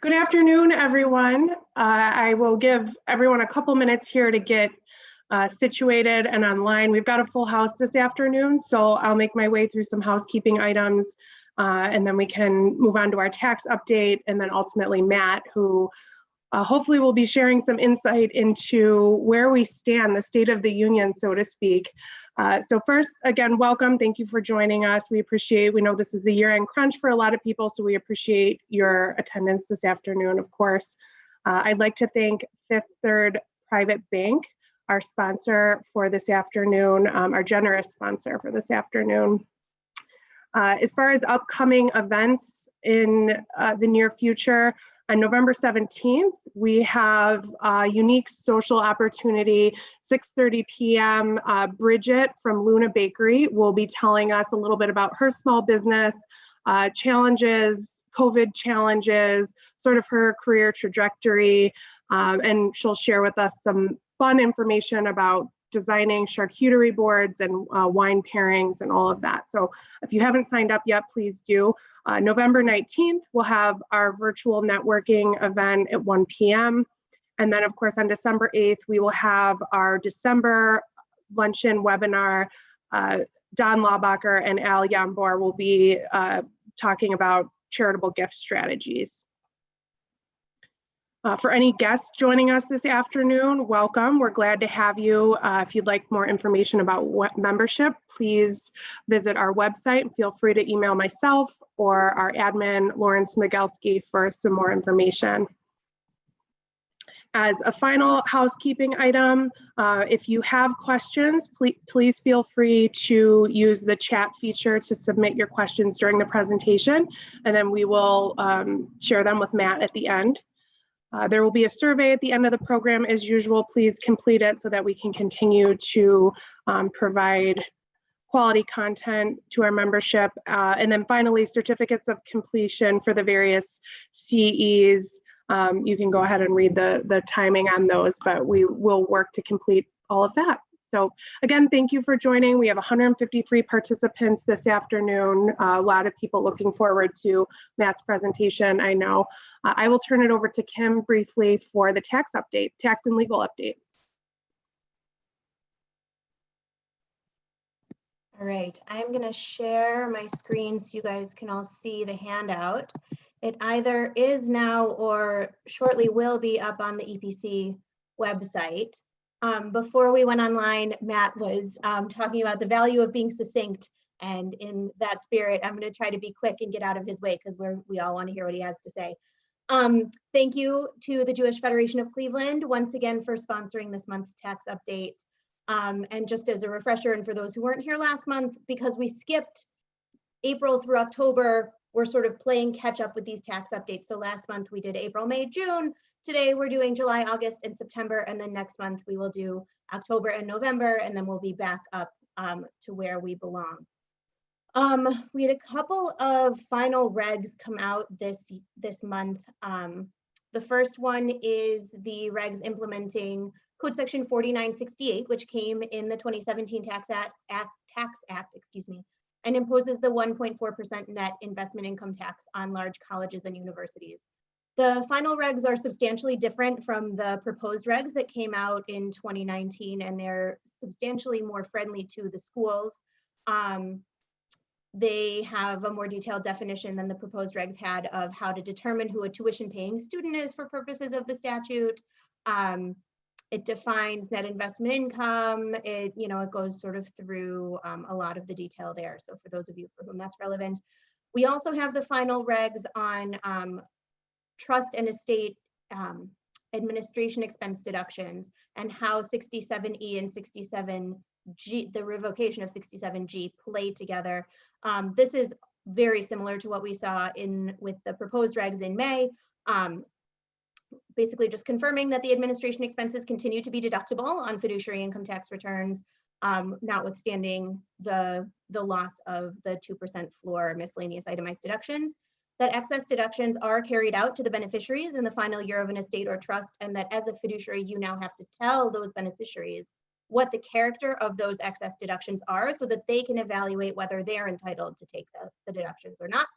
Good afternoon, everyone. I will give everyone a couple minutes here to get situated and online. We've got a full house this afternoon, so I'll make my way through some housekeeping items, and then we can move on to our tax update, and then ultimately Matt, who hopefully will be sharing some insight into where we stand, the state of the union, so to speak. So first, again, welcome. Thank you for joining us. We know this is a year-end crunch for a lot of people, so we appreciate your attendance this afternoon, of course. I'd like to thank Fifth Third Private Bank, our sponsor for this afternoon, our generous sponsor for this afternoon. As far as upcoming events in the near future, on November 17th, we have a unique social opportunity, 6:30 p.m. Bridget from Luna Bakery will be telling us a little bit about her small business challenges, COVID challenges, sort of her career trajectory, and she'll share with us some fun information about designing charcuterie boards and wine pairings and all of that. So if you haven't signed up yet, please do. November 19th, we'll have our virtual networking event at 1 p.m. And then of course on December 8th, we will have our December luncheon webinar. Don Laubacher and Al Yambor will be talking about charitable gift strategies. For any guests joining us this afternoon, welcome. We're glad to have you. If you'd like more information about what membership, please visit our website. Feel free to email myself or our admin, Lawrence Migelski, for some more information. As a final housekeeping item, if you have questions, please feel free to use the chat feature to submit your questions during the presentation, and then we will share them with Matt at the end. There will be a survey at the end of the program as usual. Please complete it so that we can continue to provide quality content to our membership. And then finally, certificates of completion for the various CEs. You can go ahead and read the timing on those, but we will work to complete all of that. So again, thank you for joining. We have 153 participants this afternoon. A lot of people looking forward to Matt's presentation, I know. I will turn it over to Kim briefly for the tax update, tax and legal update. All right, I'm gonna share my screen so you guys can all see the handout. It either is now or shortly will be up on the EPC website. Before we went online, Matt was talking about the value of being succinct, and in that spirit, I'm going to try to be quick and get out of his way because we all want to hear what he has to say. Thank you to the Jewish Federation of Cleveland once again for sponsoring this month's tax update. And just as a refresher, and for those who weren't here last month, because we skipped April through October, we're sort of playing catch up with these tax updates. So last month we did April, May, June. Today we're doing July, August, and September, and then next month we will do October and November, and then we'll be back up to where we belong. We had a couple of final regs come out this month. The first one is the regs implementing Code Section 4968, which came in the 2017 Tax Act, excuse me, and imposes the 1.4% net investment income tax on large colleges and universities. The final regs are substantially different from the proposed regs that came out in 2019, and they're substantially more friendly to the schools. They have a more detailed definition than the proposed regs had of how to determine who a tuition paying student is for purposes of the statute. It defines net investment income. It goes sort of through a lot of the detail there. So for those of you for whom that's relevant, we also have the final regs on trust and estate administration expense deductions and how 67E and 67G, the revocation of 67G, play together. This is very similar to what we saw with the proposed regs in May. Basically just confirming that the administration expenses continue to be deductible on fiduciary income tax returns, notwithstanding the loss of the 2% floor miscellaneous itemized deductions. that excess deductions are carried out to the beneficiaries in the final year of an estate or trust, and that as a fiduciary, you now have to tell those beneficiaries what the character of those excess deductions are so that they can evaluate whether they're entitled to take the deductions or not.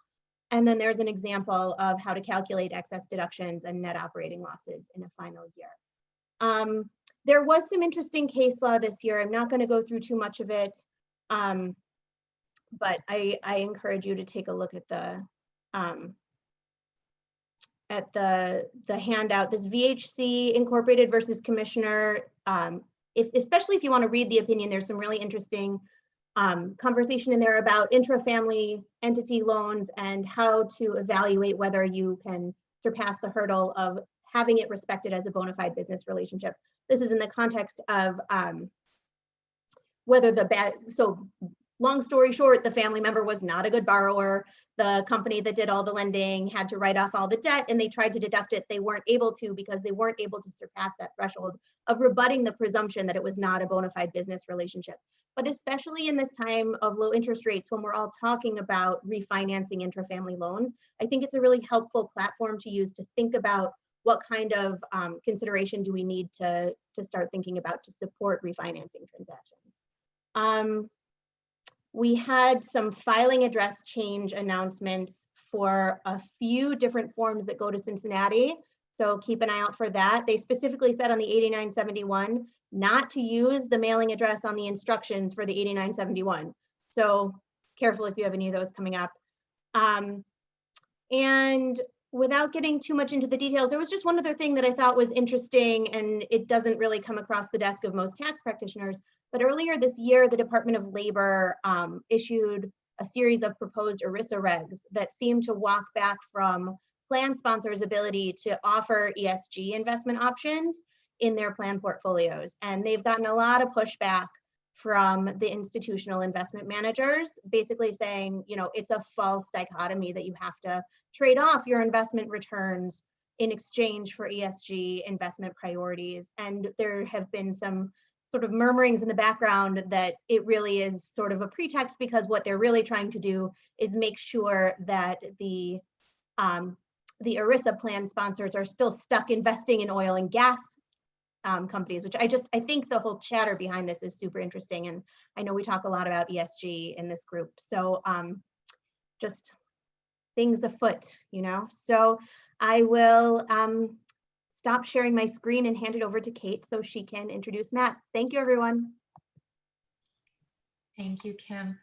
And then there's an example of how to calculate excess deductions and net operating losses in a final year. There was some interesting case law this year. I'm not going to go through too much of it, but I encourage you to take a look at the handout. This VHC Incorporated versus Commissioner. Especially if you want to read the opinion, there's some really interesting conversation in there about intra-family entity loans and how to evaluate whether you can surpass the hurdle of having it respected as a bona fide business relationship. This is in the context of whether so long story short, the family member was not a good borrower. The company that did all the lending had to write off all the debt and they tried to deduct it. They weren't able to because they weren't able to surpass that threshold of rebutting the presumption that it was not a bona fide business relationship. But especially in this time of low interest rates, when we're all talking about refinancing intra-family loans, I think it's a really helpful platform to use to think about what kind of consideration do we need to start thinking about to support refinancing transactions. We had some filing address change announcements for a few different forms that go to Cincinnati. So keep an eye out for that. They specifically said on the 8971 not to use the mailing address on the instructions for the 8971. So careful if you have any of those coming up. And without getting too much into the details, there was just one other thing that I thought was interesting, and it doesn't really come across the desk of most tax practitioners. But earlier this year, the Department of Labor issued a series of proposed ERISA regs that seem to walk back from plan sponsors' ability to offer ESG investment options in their plan portfolios. And they've gotten a lot of pushback from the institutional investment managers, basically saying, you know, it's a false dichotomy that you have to trade off your investment returns in exchange for ESG investment priorities. And there have been some sort of murmurings in the background that it really is sort of a pretext, because what they're really trying to do is make sure that the ERISA plan sponsors are still stuck investing in oil and gas companies, which I think the whole chatter behind this is super interesting. And I know we talk a lot about ESG in this group. So just things afoot, you know. So I will stop sharing my screen and hand it over to Kate so she can introduce Matt. Thank you, everyone. Thank you, Kim.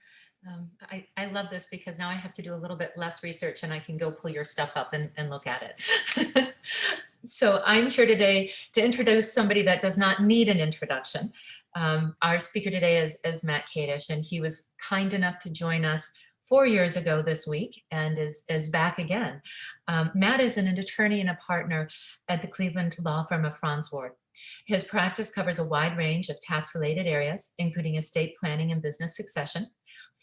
I love this because now I have to do a little bit less research and I can go pull your stuff up and look at it. So I'm here today to introduce somebody that does not need an introduction. Our speaker today is Matt Kadish, and he was kind enough to join us 4 years ago this week and is back again. Matt is an attorney and a partner at the Cleveland law firm of Frantz Ward. His practice covers a wide range of tax-related areas, including estate planning and business succession,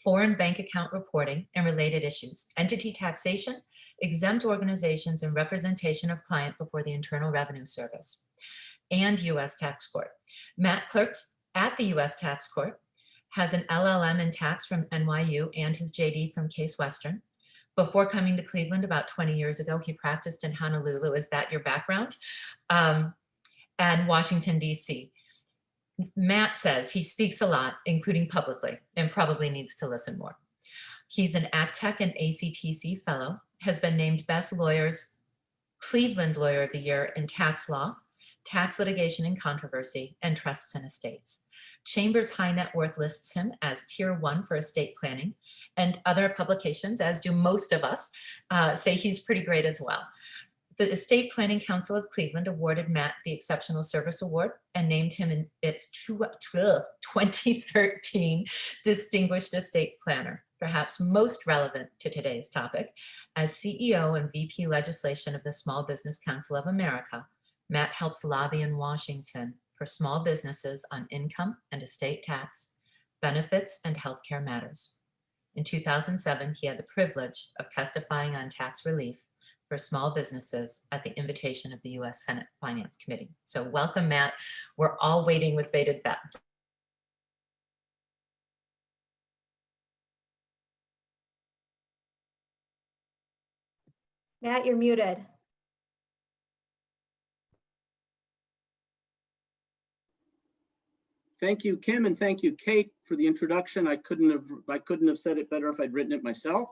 foreign bank account reporting and related issues, entity taxation, exempt organizations, and representation of clients before the Internal Revenue Service, and U.S. Tax Court. Matt clerked at the U.S. Tax Court, has an LL.M in tax from NYU and his JD from Case Western. Before coming to Cleveland about 20 years ago, he practiced in Honolulu. Is that your background? And Washington, D.C. Matt says he speaks a lot, including publicly, and probably needs to listen more. He's an ACTEC and ACTC Fellow, has been named Best Lawyers Cleveland Lawyer of the Year in tax law, tax litigation and controversy, and trusts and estates. Chambers High Net Worth lists him as Tier 1 for estate planning, and other publications, as do most of us, say he's pretty great as well. The Estate Planning Council of Cleveland awarded Matt the Exceptional Service Award and named him in its 2013 Distinguished Estate Planner, perhaps most relevant to today's topic. As CEO and VP Legislation of the Small Business Council of America, Matt helps lobby in Washington for small businesses on income and estate tax, benefits, and healthcare matters. In 2007, he had the privilege of testifying on tax relief for small businesses at the invitation of the U.S. Senate Finance Committee. So welcome, Matt. We're all waiting with bated breath. Matt, you're muted. Thank you, Kim, and thank you, Kate, for the introduction. I couldn't have said it better if I'd written it myself.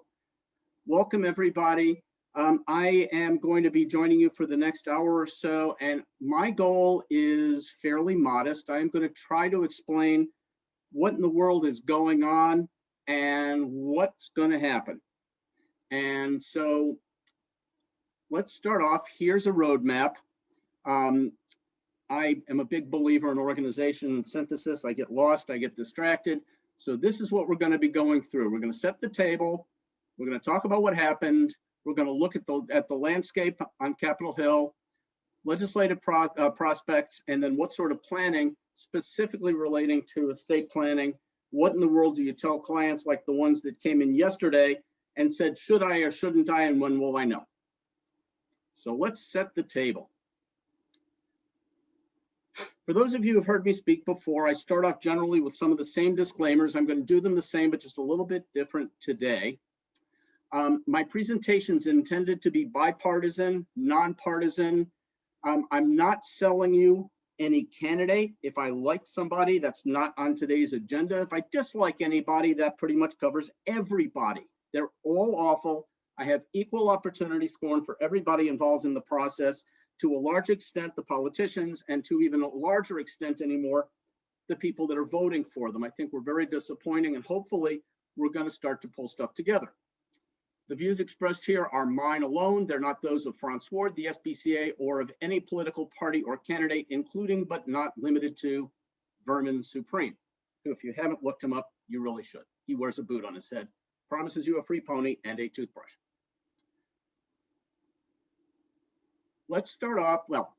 Welcome, everybody. I am going to be joining you for the next hour or so, and my goal is fairly modest. I'm going to try to explain what in the world is going on and what's going to happen. And so let's start off. Here's a roadmap. I am a big believer in organization and synthesis. I get lost, I get distracted. So this is what we're going to be going through. We're going to set the table. We're going to talk about what happened. We're going to look at the landscape on Capitol Hill, legislative prospects, and then what sort of planning specifically relating to estate planning. What in the world do you tell clients like the ones that came in yesterday and said, should I or shouldn't I, and when will I know? So let's set the table. For those of you who've heard me speak before, I start off generally with some of the same disclaimers. I'm going to do them the same, but just a little bit different today. My presentation's intended to be bipartisan, nonpartisan. I'm not selling you any candidate. If I like somebody, that's not on today's agenda. If I dislike anybody, that pretty much covers everybody. They're all awful. I have equal opportunity scorn for everybody involved in the process. To a large extent, the politicians, and to even a larger extent anymore, the people that are voting for them. I think we're very disappointing, and hopefully we're going to start to pull stuff together. The views expressed here are mine alone. They're not those of Frantz Ward, the SBCA, or of any political party or candidate, including but not limited to Vermin Supreme, who, if you haven't looked him up, you really should. He wears a boot on his head, promises you a free pony and a toothbrush. Let's start off, well,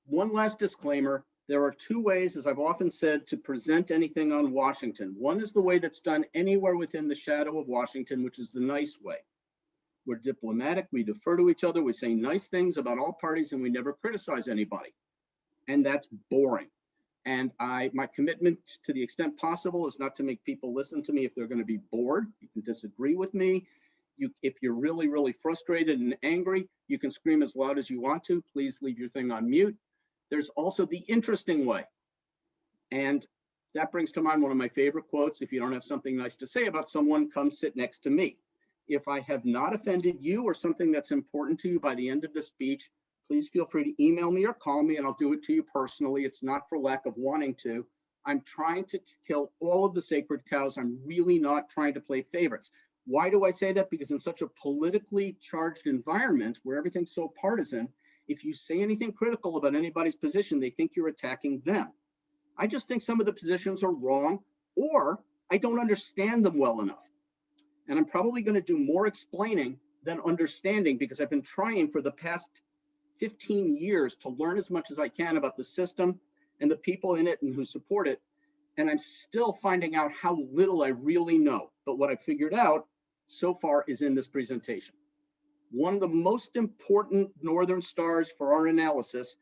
one last disclaimer. There are two ways, as I've often said, to present anything on Washington. One is the way that's done anywhere within the shadow of Washington, which is the nice way. We're diplomatic, we defer to each other, we say nice things about all parties, and we never criticize anybody. And that's boring. And my commitment, to the extent possible, is not to make people listen to me if they're going to be bored. You can disagree with me. If you're really, really frustrated and angry, you can scream as loud as you want to. Please leave your thing on mute. There's also the interesting way. And that brings to mind one of my favorite quotes. If you don't have something nice to say about someone, come sit next to me. If I have not offended you or something that's important to you by the end of the speech, please feel free to email me or call me and I'll do it to you personally. It's not for lack of wanting to. I'm trying to kill all of the sacred cows. I'm really not trying to play favorites. Why do I say that? Because in such a politically charged environment where everything's so partisan, if you say anything critical about anybody's position, they think you're attacking them. I just think some of the positions are wrong, or I don't understand them well enough. And I'm probably going to do more explaining than understanding, because I've been trying for the past 15 years to learn as much as I can about the system and the people in it and who support it. And I'm still finding out how little I really know. But what I figured out so far is in this presentation. One of the most important Northern Stars for our analysis,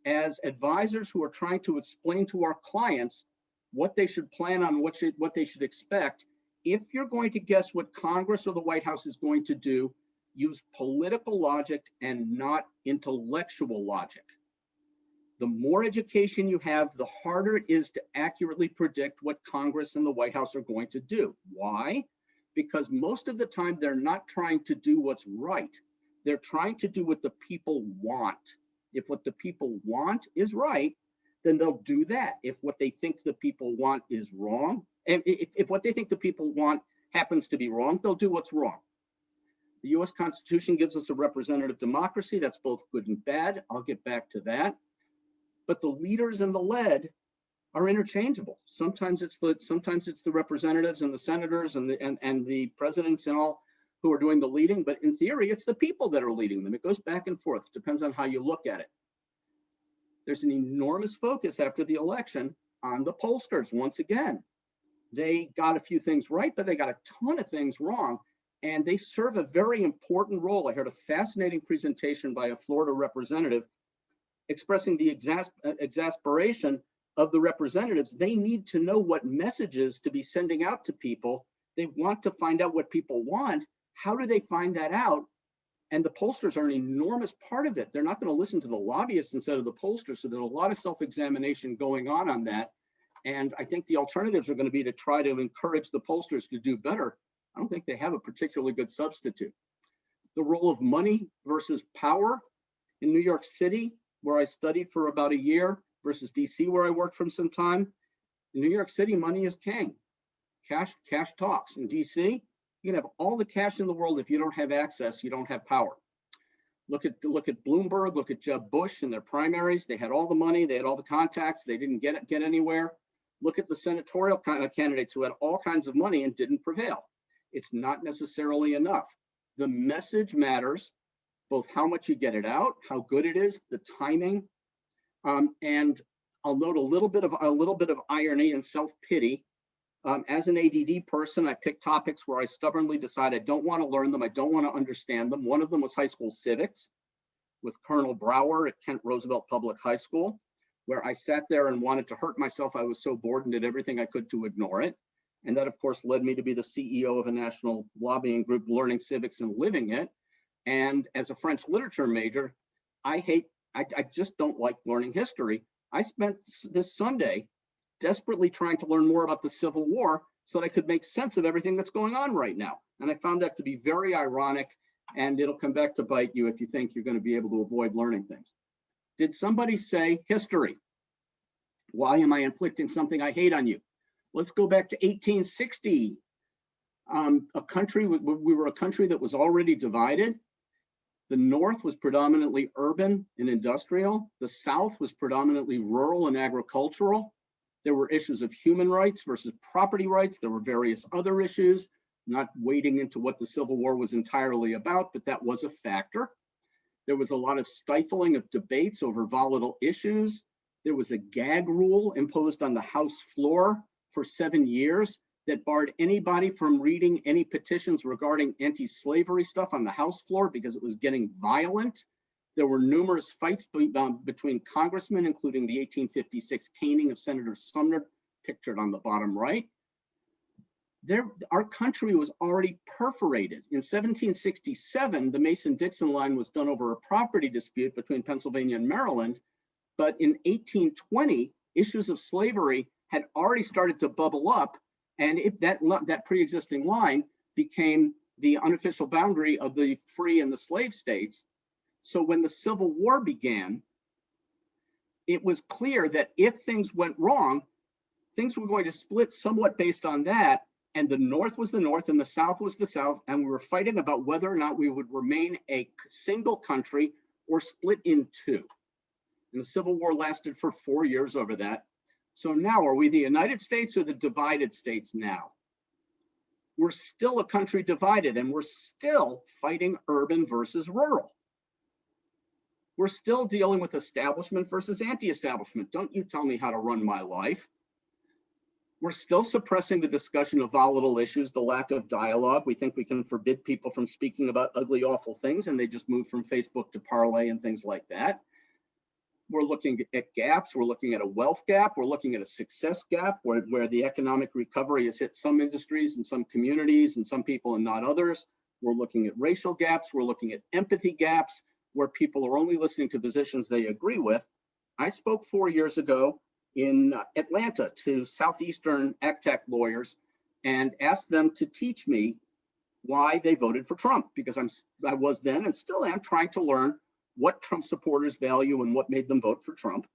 as advisors who are trying to explain to our clients what they should plan on, what they should expect. If you're going to guess what Congress or the White House is going to do, use political logic and not intellectual logic. The more education you have, the harder it is to accurately predict what Congress and the White House are going to do. Why? Because most of the time they're not trying to do what's right. They're trying to do what the people want. If what the people want is right, then they'll do that. If what they think the people want is wrong, and if what they think the people want happens to be wrong, they'll do what's wrong. The US Constitution gives us a representative democracy. That's both good and bad. I'll get back to that. But the leaders and the led are interchangeable. Sometimes it's the representatives and the senators and the presidents and all who are doing the leading, but in theory, it's the people that are leading them. It goes back and forth, depends on how you look at it. There's an enormous focus after the election on the pollsters. Once again, they got a few things right, but they got a ton of things wrong, and they serve a very important role. I heard a fascinating presentation by a Florida representative expressing the exasperation of the representatives. They need to know what messages to be sending out to people. They want to find out what people want. How do they find that out? And the pollsters are an enormous part of it. They're not going to listen to the lobbyists instead of the pollsters. So there's a lot of self-examination going on that. And I think the alternatives are going to be to try to encourage the pollsters to do better. I don't think they have a particularly good substitute. The role of money versus power in New York City, where I studied for about a year, versus DC, where I worked for some time. In New York City, money is king. Cash talks. In DC, you can have all the cash in the world. If you don't have access, you don't have power. Look at Bloomberg, look at Jeb Bush in their primaries. They had all the money, they had all the contacts, they didn't get anywhere. Look at the senatorial candidates who had all kinds of money and didn't prevail. It's not necessarily enough. The message matters, both how much you get it out, how good it is, the timing, and I'll note a little bit of irony and self-pity. As an ADD person, I pick topics where I stubbornly decide I don't want to learn them, I don't want to understand them. One of them was high school civics with Colonel Brower at Kent Roosevelt Public High School, where I sat there and wanted to hurt myself. I was so bored and did everything I could to ignore it. And that, of course, led me to be the CEO of a national lobbying group, learning civics and living it. And as a French literature major, I just don't like learning history. I spent this Sunday desperately trying to learn more about the Civil War so that I could make sense of everything that's going on right now. And I found that to be very ironic, and it'll come back to bite you if you think you're going to be able to avoid learning things. Did somebody say history? Why am I inflicting something I hate on you? Let's go back to 1860. We were a country that was already divided. The North was predominantly urban and industrial. The South was predominantly rural and agricultural. There were issues of human rights versus property rights. There were various other issues, not wading into what the Civil War was entirely about, but that was a factor. There was a lot of stifling of debates over volatile issues. There was a gag rule imposed on the House floor for 7 years that barred anybody from reading any petitions regarding anti-slavery stuff on the House floor because it was getting violent. There were numerous fights between congressmen, including the 1856 caning of Senator Sumner, pictured on the bottom right. Our country was already perforated. In 1767, the Mason-Dixon line was done over a property dispute between Pennsylvania and Maryland. But in 1820, issues of slavery had already started to bubble up, and that pre-existing line became the unofficial boundary of the free and the slave states. So when the Civil War began, it was clear that if things went wrong, things were going to split somewhat based on that. And the North was the North and the South was the South. And we were fighting about whether or not we would remain a single country or split in two. And the Civil War lasted for 4 years over that. So now, are we the United States or the divided states now? We're still a country divided, and we're still fighting urban versus rural. We're still dealing with establishment versus anti-establishment. Don't you tell me how to run my life. We're still suppressing the discussion of volatile issues, the lack of dialogue. We think we can forbid people from speaking about ugly, awful things, and they just move from Facebook to Parlay and things like that. We're looking at gaps. We're looking at a wealth gap. We're looking at a success gap where the economic recovery has hit some industries and some communities and some people and not others. We're looking at racial gaps. We're looking at empathy gaps where people are only listening to positions they agree with. I spoke 4 years ago in Atlanta to Southeastern ACTEC lawyers and asked them to teach me why they voted for Trump, because I was then and still am trying to learn what Trump supporters value and what made them vote for Trump.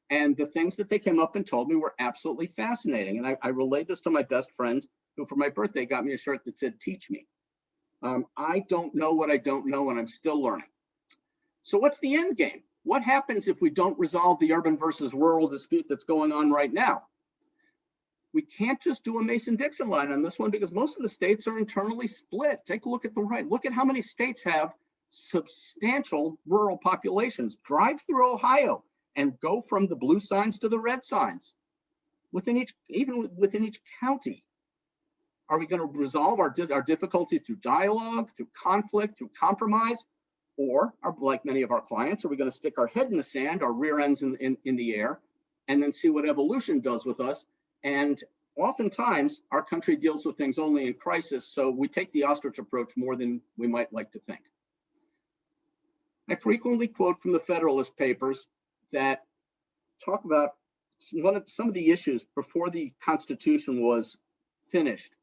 And the things that they came up and told me were absolutely fascinating. And I relayed this to my best friend, who for my birthday got me a shirt that said, "Teach me." I don't know what I don't know, and I'm still learning. So what's the end game? What happens if we don't resolve the urban versus rural dispute that's going on right now? We can't just do a Mason-Dixon line on this one because most of the states are internally split. Take a look at the right. Look at how many states have substantial rural populations. Drive through Ohio and go from the blue signs to the red signs. Even within each county. Are we going to resolve our difficulties through dialogue, through conflict, through compromise? Or, like many of our clients, are we going to stick our head in the sand, our rear ends in the air, and then see what evolution does with us? And oftentimes, our country deals with things only in crisis, so we take the ostrich approach more than we might like to think. I frequently quote from the Federalist Papers that talk about some of the issues before the Constitution was finished.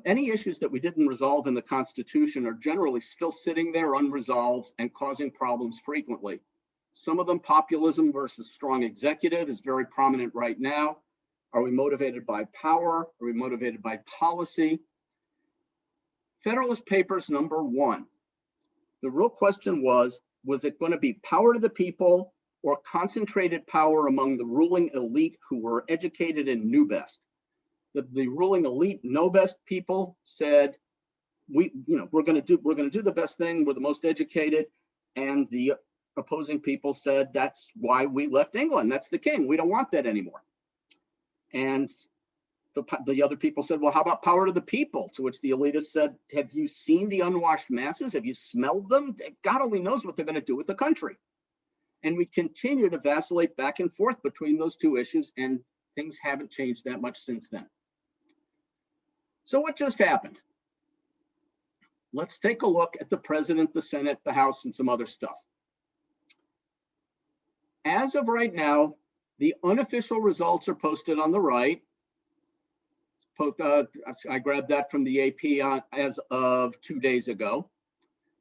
Any issues that we didn't resolve in the Constitution are generally still sitting there unresolved and causing problems frequently. Some of them, populism versus strong executive, is very prominent right now. Are we motivated by power? Are we motivated by policy? Federalist Papers number 1. The real question was it going to be power to the people or concentrated power among the ruling elite who were educated and knew best? The ruling elite, know best people said, we're going to do the best thing. We're the most educated. And the opposing people said, that's why we left England. That's the king. We don't want that anymore. And the other people said, well, how about power to the people? To which the elitists said, have you seen the unwashed masses? Have you smelled them? God only knows what they're going to do with the country. And we continue to vacillate back and forth between those two issues, and things haven't changed that much since then. So what just happened? Let's take a look at the president, the Senate, the House, and some other stuff. As of right now, the unofficial results are posted on the right. I grabbed that from the AP as of 2 days ago.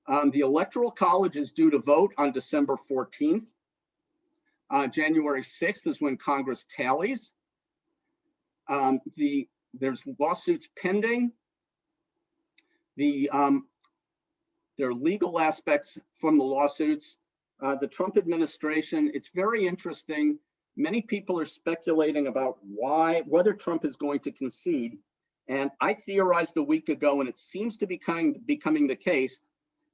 The Electoral College is due to vote on December 14th. January 6th is when Congress tallies. There's lawsuits pending. There are legal aspects from the lawsuits. The Trump administration, it's very interesting. Many people are speculating about whether Trump is going to concede. And I theorized a week ago, and it seems to be becoming the case,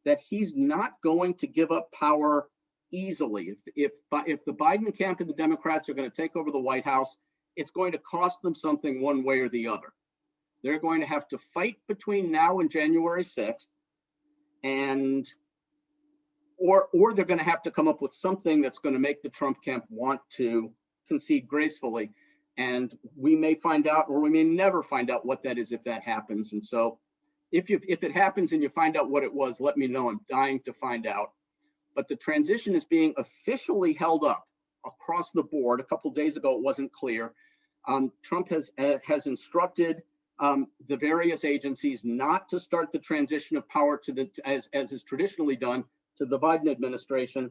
that he's not going to give up power easily. If the Biden camp and the Democrats are going to take over the White House, it's going to cost them something one way or the other. They're going to have to fight between now and January 6th, or they're going to have to come up with something that's going to make the Trump camp want to concede gracefully. And we may find out, or we may never find out what that is if that happens. And so if it happens and you find out what it was, let me know. I'm dying to find out. But the transition is being officially held up across the board. A couple of days ago, it wasn't clear. Trump has instructed the various agencies not to start the transition of power to as is traditionally done, to the Biden administration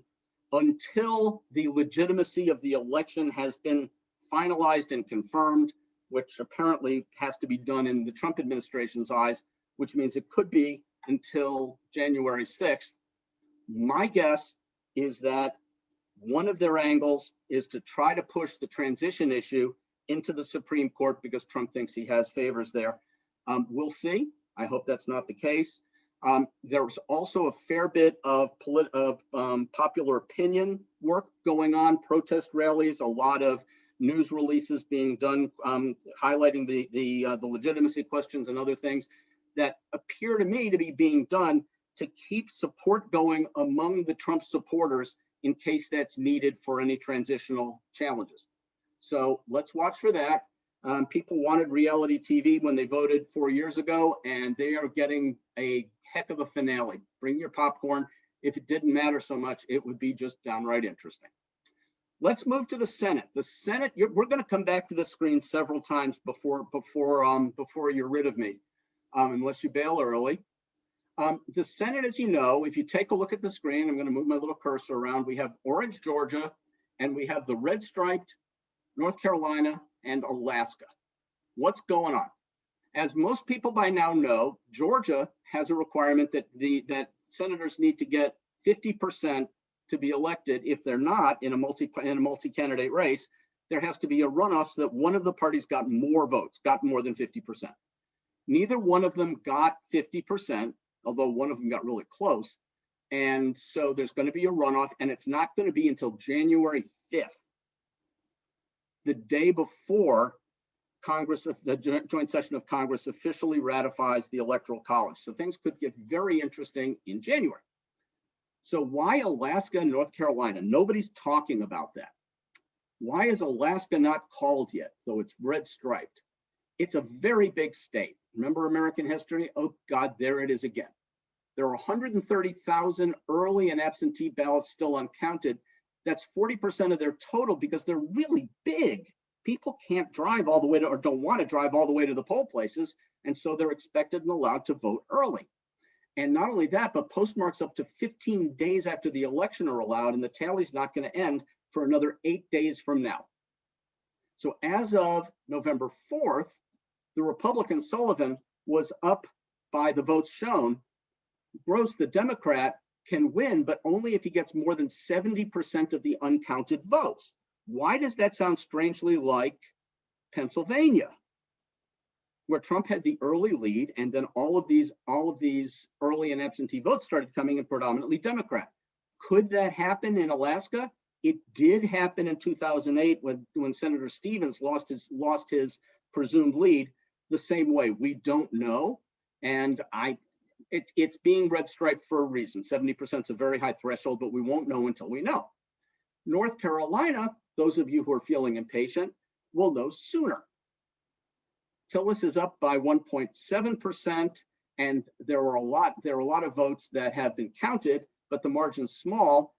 until the legitimacy of the election has been finalized and confirmed, which apparently has to be done in the Trump administration's eyes, which means it could be until January 6th. My guess is that one of their angles is to try to push the transition issue into the Supreme Court because Trump thinks he has favors there. We'll see. I hope that's not the case. There's also a fair bit of popular opinion work going on, protest rallies, a lot of news releases being done, highlighting the legitimacy questions and other things that appear to me to be being done to keep support going among the Trump supporters in case that's needed for any transitional challenges. So let's watch for that. People wanted reality TV when they voted 4 years ago, and they are getting a heck of a finale. Bring your popcorn. If it didn't matter so much, it would be just downright interesting. Let's move to the Senate. The Senate, we're going to come back to the screen several times before you're rid of me, unless you bail early. The Senate, as you know, if you take a look at the screen, I'm going to move my little cursor around. We have orange Georgia, and we have the red striped North Carolina and Alaska. What's going on? As most people by now know, Georgia has a requirement that senators need to get 50% to be elected. If they're not in a multi-candidate race, there has to be a runoff so that one of the parties got more votes, got more than 50%. Neither one of them got 50%, although one of them got really close. And so there's going to be a runoff, and it's not going to be until January 5th, the day before Congress, the joint session of Congress officially ratifies the Electoral College. So things could get very interesting in January. So why Alaska and North Carolina? Nobody's talking about that. Why is Alaska not called yet, though it's red striped? It's a very big state. Remember American history? Oh God, there it is again. There are 130,000 early and absentee ballots still uncounted. That's 40% of their total because they're really big. People can't drive all the way to, or don't want to drive all the way to the poll places. And so they're expected and allowed to vote early. And not only that, but postmarks up to 15 days after the election are allowed, and the tally's not going to end for another 8 days from now. So as of November 4th, the Republican Sullivan was up by the votes shown. Gross, the Democrat, can win, but only if he gets more than 70% of the uncounted votes. Why does that sound strangely like Pennsylvania, where Trump had the early lead, and then all of these early and absentee votes started coming in predominantly Democrat? Could that happen in Alaska? It did happen in 2008 when Senator Stevens lost his presumed lead the same way. We don't know, and it's being red striped for a reason. 70% is a very high threshold, but we won't know until we know. North Carolina, those of you who are feeling impatient, will know sooner. Tillis is up by 1.7%, and there are a lot of votes that have been counted, but the margin's small.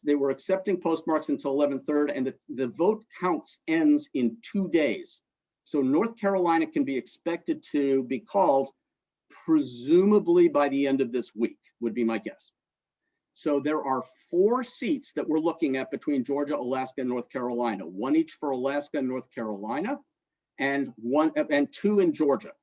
They were accepting postmarks until 11/3, and the vote counts ends in 2 days. So North Carolina can be expected to be called presumably by the end of this week, would be my guess. So there are 4 seats that we're looking at between Georgia, Alaska, and North Carolina, 1 each for Alaska and North Carolina, and 2 in Georgia.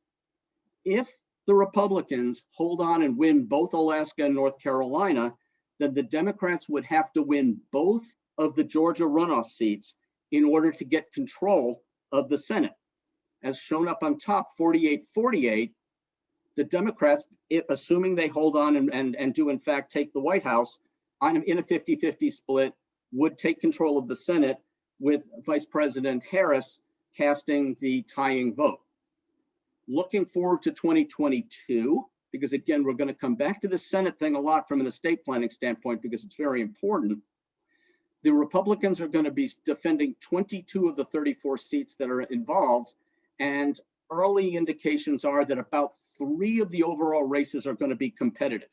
If the Republicans hold on and win both Alaska and North Carolina, then the Democrats would have to win both of the Georgia runoff seats in order to get control of the Senate. As shown up on top, 48-48, the Democrats, assuming they hold on and do in fact take the White House in a 50-50 split, would take control of the Senate, with Vice President Harris casting the tying vote. Looking forward to 2022, because again, we're going to come back to the Senate thing a lot from an estate planning standpoint because it's very important. The Republicans are going to be defending 22 of the 34 seats that are involved, and early indications are that about 3 of the overall races are going to be competitive.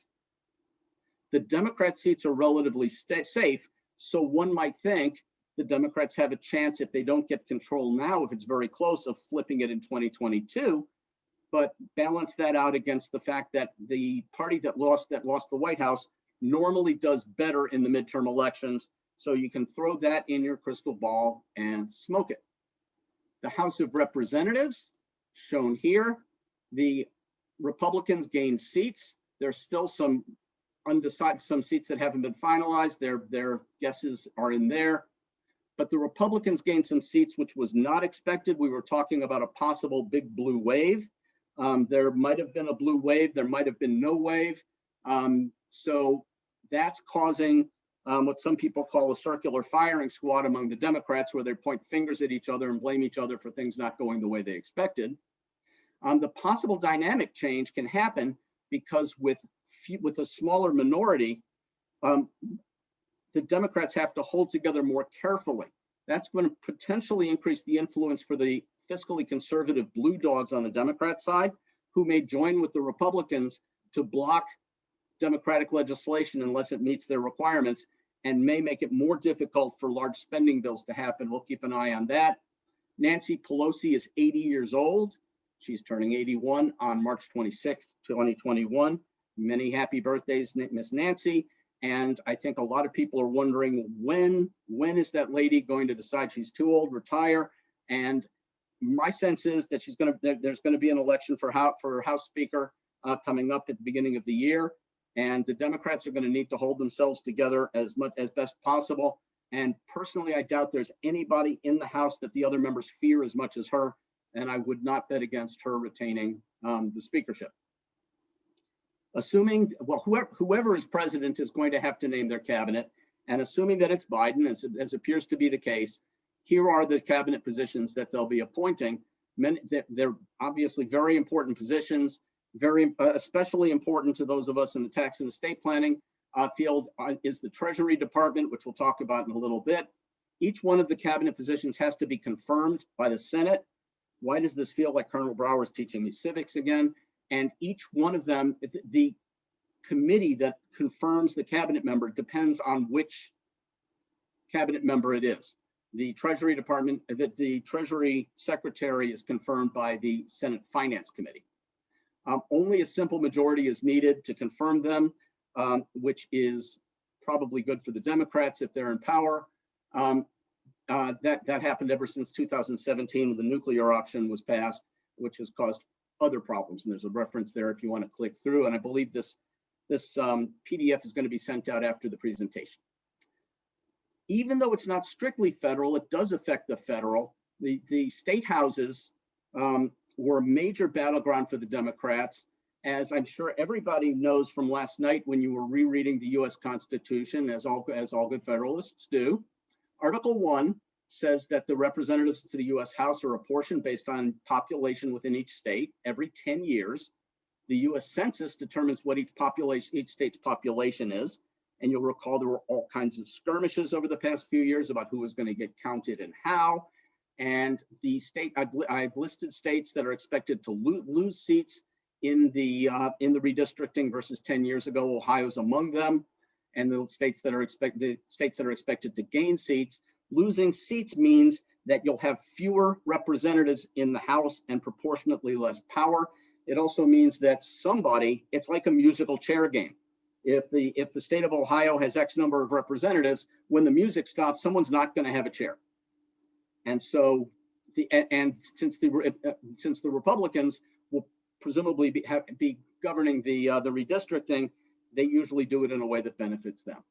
The Democrat seats are relatively safe, so one might think the Democrats have a chance, if they don't get control now, if it's very close, of flipping it in 2022. But balance that out against the fact that the party that lost the White House normally does better in the midterm elections. So you can throw that in your crystal ball and smoke it. The House of Representatives, shown here, the Republicans gained seats. There's still some undecided, some seats that haven't been finalized. Their guesses are in there. But the Republicans gained some seats, which was not expected. We were talking about a possible big blue wave. There might have been a blue wave. There might have been no wave. So that's causing what some people call a circular firing squad among the Democrats, where they point fingers at each other and blame each other for things not going the way they expected. The possible dynamic change can happen because with a smaller minority, the Democrats have to hold together more carefully. That's going to potentially increase the influence for the fiscally conservative blue dogs on the Democrat side, who may join with the Republicans to block Democratic legislation unless it meets their requirements, and may make it more difficult for large spending bills to happen. We'll keep an eye on that. Nancy Pelosi is 80 years old. She's turning 81 on March 26th, 2021. Many happy birthdays, Miss Nancy. And I think a lot of people are wondering when is that lady going to decide she's too old, retire? And my sense is that there's going to be an election for House Speaker coming up at the beginning of the year. And the Democrats are going to need to hold themselves together as best possible. And personally, I doubt there's anybody in the House that the other members fear as much as her. And I would not bet against her retaining the speakership. Assuming, well, whoever is president is going to have to name their cabinet, and assuming that it's Biden, as appears to be the case, here are the cabinet positions that they'll be appointing. They're obviously very important positions, especially important to those of us in the tax and estate planning field is the Treasury Department, which we'll talk about in a little bit. Each one of the cabinet positions has to be confirmed by the Senate. Why does this feel like Colonel Brower is teaching me civics again? And each one of them, the committee that confirms the cabinet member depends on which cabinet member it is. The Treasury Department, the Treasury Secretary is confirmed by the Senate Finance Committee. Only a simple majority is needed to confirm them, which is probably good for the Democrats if they're in power. That happened ever since 2017 when the nuclear auction was passed, which has caused other problems. And there's a reference there if you want to click through. And I believe this PDF is going to be sent out after the presentation. Even though it's not strictly federal, it does affect the federal. The state houses were a major battleground for the Democrats, as I'm sure everybody knows from last night when you were rereading the US Constitution, as all good Federalists do. Article 1 says that the representatives to the US House are apportioned based on population within each state every 10 years. The US Census determines what each state's population is. And you'll recall there were all kinds of skirmishes over the past few years about who was going to get counted and how. And the state, I've listed states that are expected to lose seats in the redistricting versus 10 years ago. Ohio's among them, and the states that are expected to gain seats. Losing seats means that you'll have fewer representatives in the House and proportionately less power. It also means that it's like a musical chair game. If the state of Ohio has X number of representatives, when the music stops, someone's not going to have a chair. And so, since the Republicans will presumably be governing the redistricting, they usually do it in a way that benefits them.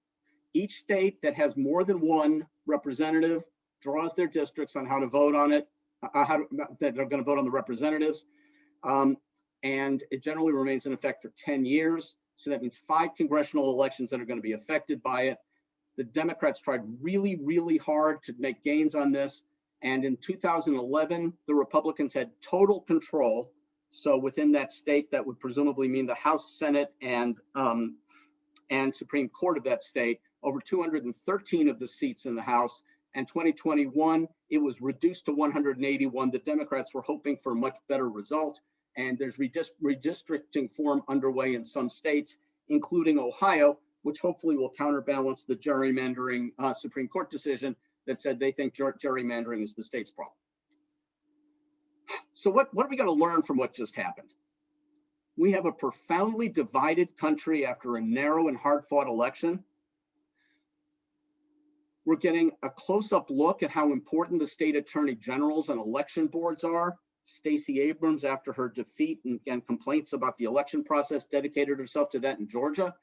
Each state that has more than one representative draws their districts on how to vote on it, that they're going to vote on the representatives, and it generally remains in effect for 10 years. So that means 5 congressional elections that are going to be affected by it. The Democrats tried really, really hard to make gains on this. And in 2011, the Republicans had total control. So within that state, that would presumably mean the House, Senate, and Supreme Court of that state, over 213 of the seats in the House. And 2021, it was reduced to 181. The Democrats were hoping for a much better result. And there's redistricting form underway in some states, including Ohio, which hopefully will counterbalance the gerrymandering Supreme Court decision that said they think gerrymandering is the state's problem. So what are we going to learn from what just happened? We have a profoundly divided country after a narrow and hard-fought election. We're getting a close-up look at how important the state attorney generals and election boards are. Stacey Abrams, after her defeat and complaints about the election process, dedicated herself to that in Georgia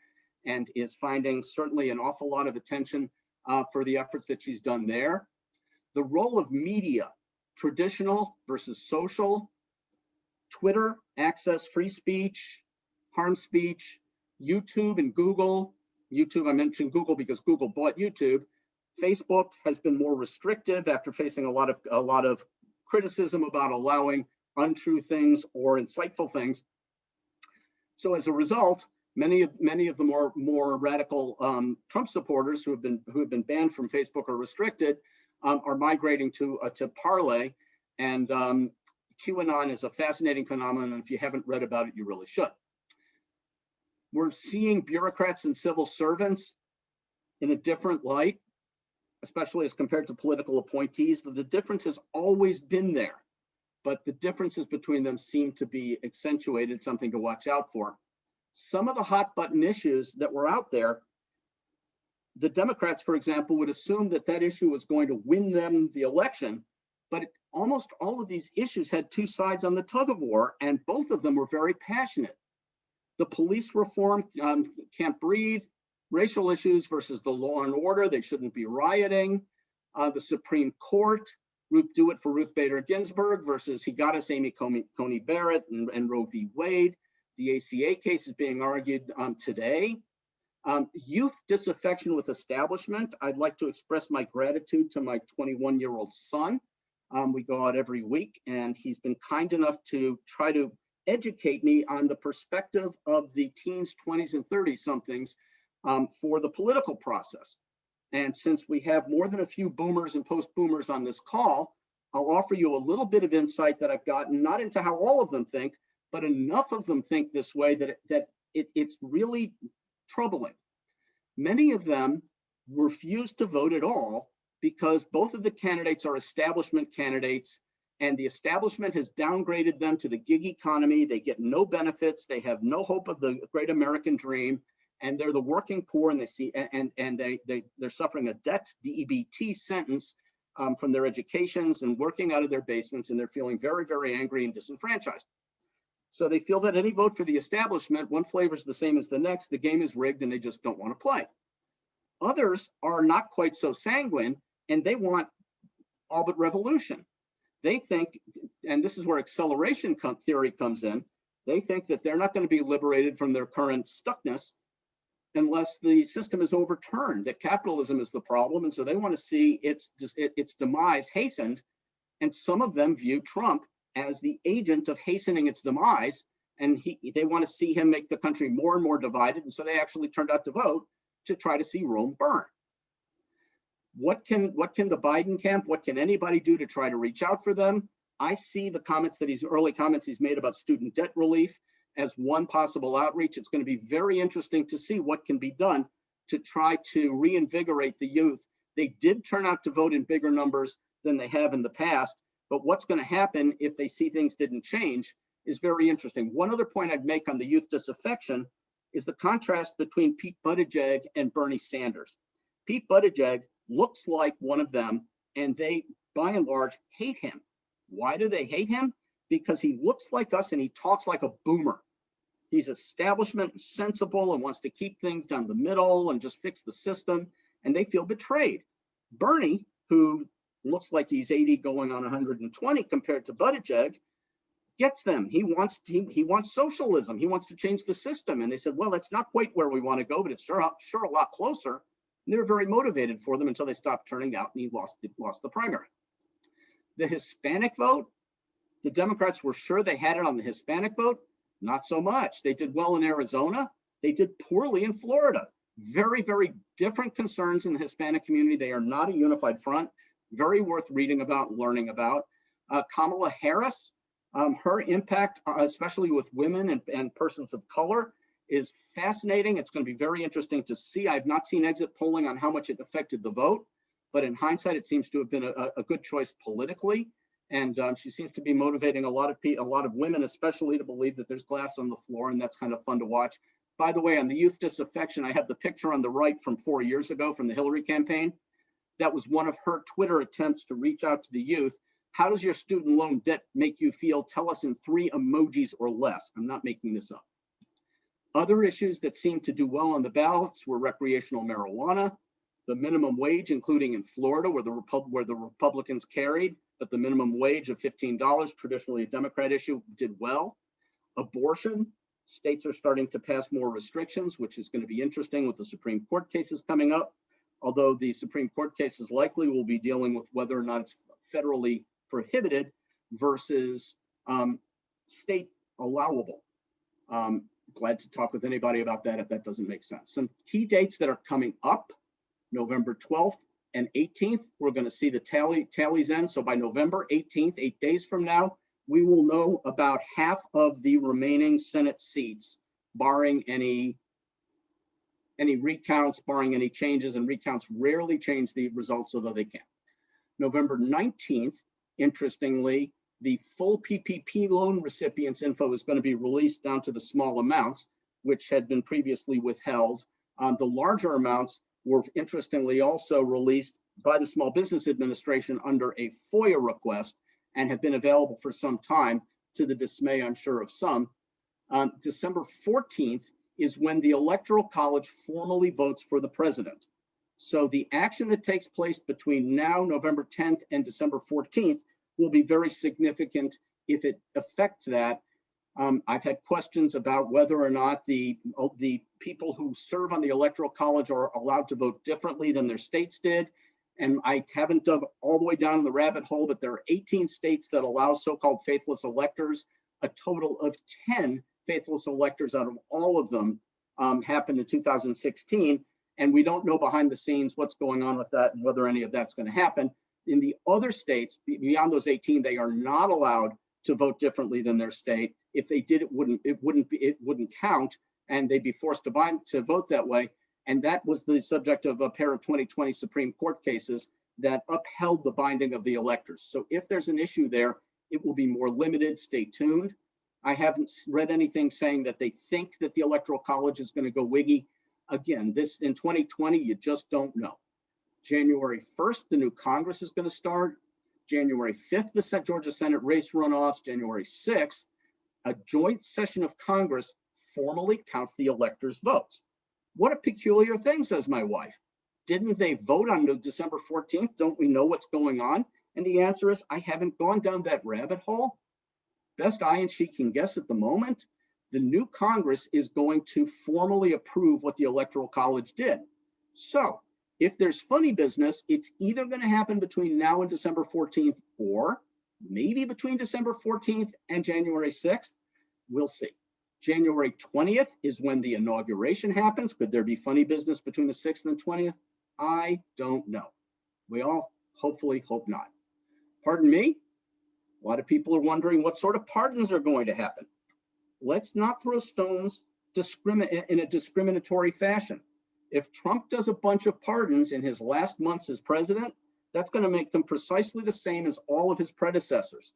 and is finding certainly an awful lot of attention for the efforts that she's done there. The role of media, traditional versus social, Twitter, access, free speech, harm speech, YouTube and Google. YouTube, I mentioned Google because Google bought YouTube. Facebook has been more restrictive after facing a lot of criticism about allowing untrue things or insightful things. So as a result, many of the more radical Trump supporters who have been banned from Facebook or restricted are migrating to Parler, and QAnon is a fascinating phenomenon. And if you haven't read about it, you really should. We're seeing bureaucrats and civil servants in a different light, especially as compared to political appointees. The difference has always been there, but the differences between them seem to be accentuated, something to watch out for. Some of the hot button issues that were out there, the Democrats, for example, would assume that issue was going to win them the election, but almost all of these issues had two sides on the tug of war, and both of them were very passionate. The police reform, can't breathe, racial issues versus the law and order, they shouldn't be rioting. The Supreme Court, do it for Ruth Bader Ginsburg versus he got us Amy Coney Barrett and Roe v. Wade. The ACA case is being argued today. Youth disaffection with establishment. I'd like to express my gratitude to my 21-year-old son. We go out every week and he's been kind enough to try to educate me on the perspective of the teens, 20s, and 30-somethings for the political process. And since we have more than a few boomers and post-boomers on this call, I'll offer you a little bit of insight that I've gotten, not into how all of them think, but enough of them think this way that it's really troubling. Many of them refused to vote at all because both of the candidates are establishment candidates, and the establishment has downgraded them to the gig economy. They get no benefits. They have no hope of the great American dream, and they're the working poor, and they see they're suffering a DEBT sentence from their educations and working out of their basements, and they're feeling very, very angry and disenfranchised. So they feel that any vote for the establishment, one flavor is the same as the next, the game is rigged and they just don't want to play. Others are not quite so sanguine, and they want all but revolution. They think, and this is where acceleration theory comes in, they think that they're not going to be liberated from their current stuckness unless the system is overturned, that capitalism is the problem. And so they want to see its demise hastened. And some of them view Trump as the agent of hastening its demise. And they want to see him make the country more and more divided. And so they actually turned out to vote to try to see Rome burn. What can the Biden camp, what can anybody do to try to reach out for them? I see the comments that early comments he's made about student debt relief as one possible outreach. It's going to be very interesting to see what can be done to try to reinvigorate the youth. They did turn out to vote in bigger numbers than they have in the past, but what's going to happen if they see things didn't change is very interesting. One other point I'd make on the youth disaffection is the contrast between Pete Buttigieg and Bernie Sanders. Pete Buttigieg looks like one of them, and they, by and large, hate him. Why do they hate him? Because he looks like us and he talks like a boomer. He's establishment sensible and wants to keep things down the middle and just fix the system, and they feel betrayed. Bernie, who looks like he's 80 going on 120 compared to Buttigieg, gets them. He wants socialism. He wants to change the system. And they said, well, that's not quite where we want to go, but it's sure a lot closer. And they were very motivated for them until they stopped turning out and he lost the primary. The Hispanic vote, the Democrats were sure they had it on the Hispanic vote. Not so much. They did well in Arizona. They did poorly in Florida. Very, very different concerns in the Hispanic community. They are not a unified front. Very worth reading about, learning about. Kamala Harris, her impact, especially with women and persons of color, is fascinating. It's going to be very interesting to see. I've not seen exit polling on how much it affected the vote, but in hindsight, it seems to have been a good choice politically. And she seems to be motivating a lot of women, especially, to believe that there's glass on the floor, and that's kind of fun to watch. By the way, on the youth disaffection, I have the picture on the right from 4 years ago from the Hillary campaign. That was one of her Twitter attempts to reach out to the youth. How does your student loan debt make you feel? Tell us in 3 emojis or less. I'm not making this up. Other issues that seemed to do well on the ballots were recreational marijuana, the minimum wage, including in Florida, where the Republicans carried, but the minimum wage of $15, traditionally a Democrat issue, did well. Abortion, states are starting to pass more restrictions, which is going to be interesting with the Supreme Court cases coming up, although the Supreme Court cases likely will be dealing with whether or not it's federally prohibited versus state allowable. Glad to talk with anybody about that if that doesn't make sense. Some key dates that are coming up: November 12th and 18th, we're going to see the tallies end. So by November 18th, 8 days from now, we will know about half of the remaining Senate seats, barring any recounts, barring any changes, and recounts rarely change the results, although they can. November 19th, interestingly, the full PPP loan recipients info is going to be released down to the small amounts, which had been previously withheld. The larger amounts were interestingly also released by the Small Business Administration under a FOIA request and have been available for some time, to the dismay, I'm sure, of some. December 14th is when the Electoral College formally votes for the president. So the action that takes place between now, November 10th, and December 14th will be very significant if it affects that. I've had questions about whether or not the people who serve on the Electoral College are allowed to vote differently than their states did. And I haven't dug all the way down in the rabbit hole, but there are 18 states that allow so-called faithless electors. A total of 10 faithless electors out of all of them happened in 2016. And we don't know behind the scenes what's going on with that and whether any of that's going to happen. In the other states, beyond those 18, they are not allowed to vote differently than their state. If they did, it wouldn't count. and they'd be forced to vote that way. And that was the subject of a pair of 2020 Supreme Court cases that upheld the binding of the electors. So if there's an issue there, it will be more limited. Stay tuned. I haven't read anything saying that they think that the Electoral College is going to go wiggy. Again, this in 2020, you just don't know. January 1st, the new Congress is going to start. January 5th, the Georgia Senate race runoffs. January 6th, a joint session of Congress formally counts the electors' votes. What a peculiar thing, says my wife. Didn't they vote on December 14th? Don't we know what's going on? And the answer is, I haven't gone down that rabbit hole. Best I and she can guess at the moment, the new Congress is going to formally approve what the Electoral College did. So if there's funny business, it's either going to happen between now and December 14th, or maybe between December 14th and January 6th. We'll see. January 20th is when the inauguration happens. Could there be funny business between the 6th and 20th? I don't know. We all hopefully hope not. Pardon me? A lot of people are wondering what sort of pardons are going to happen. Let's not throw stones in a discriminatory fashion. If Trump does a bunch of pardons in his last months as president, that's going to make them precisely the same as all of his predecessors.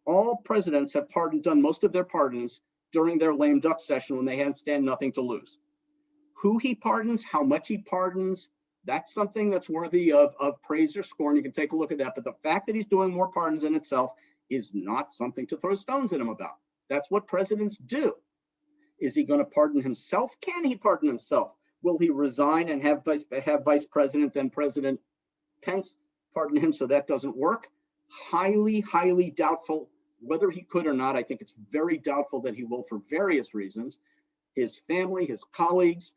All presidents have done most of their pardons during their lame duck session when they had stand nothing to lose. Who he pardons, how much he pardons, that's something that's worthy of praise or scorn. You can take a look at that. But the fact that he's doing more pardons in itself is not something to throw stones at him about. That's what presidents do. Is he going to pardon himself? Can he pardon himself? Will he resign and have Vice President, then President Pence pardon him so that doesn't work? Highly, highly doubtful whether he could or not. I think it's very doubtful that he will for various reasons. His family, his colleagues,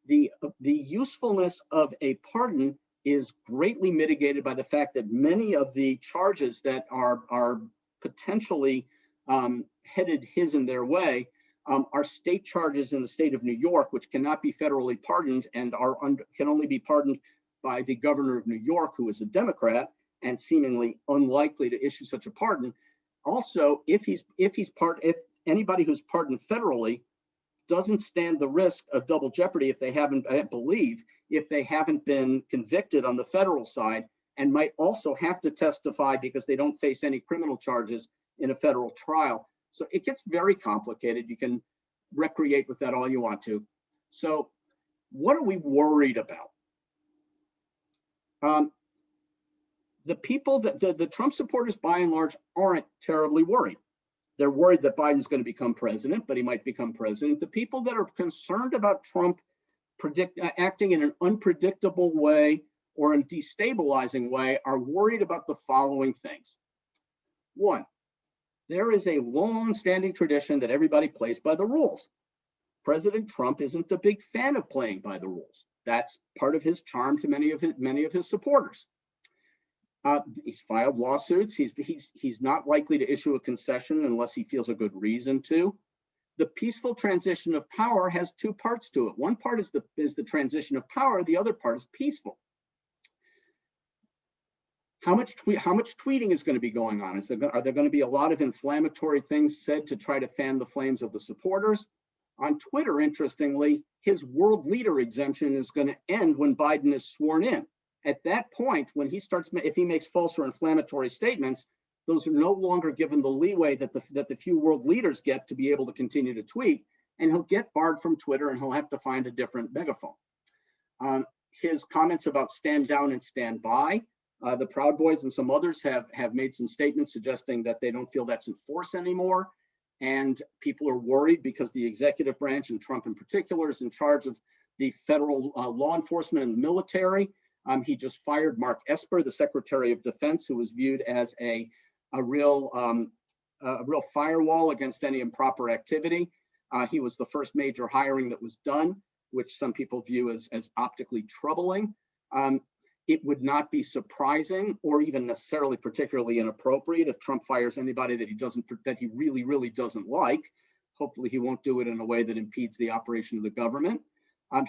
the usefulness of a pardon is greatly mitigated by the fact that many of the charges that are potentially headed his and their way are state charges in the state of New York, which cannot be federally pardoned and can only be pardoned by the governor of New York, who is a Democrat and seemingly unlikely to issue such a pardon. Also, if anybody who's pardoned federally doesn't stand the risk of double jeopardy if they haven't been convicted on the federal side, and might also have to testify because they don't face any criminal charges in a federal trial. So it gets very complicated. You can recreate with that all you want to. So what are we worried about? The people that the Trump supporters, by and large, aren't terribly worried. They're worried that Biden's going to become president, but he might become president. The people that are concerned about Trump acting in an unpredictable way or in destabilizing way are worried about the following things. One, there is a long-standing tradition that everybody plays by the rules. President Trump isn't a big fan of playing by the rules. That's part of his charm to many of his supporters. He's filed lawsuits. He's not likely to issue a concession unless he feels a good reason to. The peaceful transition of power has two parts to it. One part is the transition of power. The other part is peaceful. How much tweeting is going to be going on? Are there going to be a lot of inflammatory things said to try to fan the flames of the supporters? On Twitter, interestingly, his world leader exemption is going to end when Biden is sworn in. At that point, when if he makes false or inflammatory statements, those are no longer given the leeway that the few world leaders get to be able to continue to tweet, and he'll get barred from Twitter and he'll have to find a different megaphone. His comments about stand down and stand by, the Proud Boys and some others have made some statements suggesting that they don't feel that's in force anymore. And people are worried because the executive branch, and Trump in particular, is in charge of the federal law enforcement and the military. He just fired Mark Esper, the Secretary of Defense, who was viewed as a real firewall against any improper activity. He was the first major hiring that was done, which some people view as optically troubling. It would not be surprising or even necessarily particularly inappropriate if Trump fires anybody that he really, really doesn't like. Hopefully he won't do it in a way that impedes the operation of the government.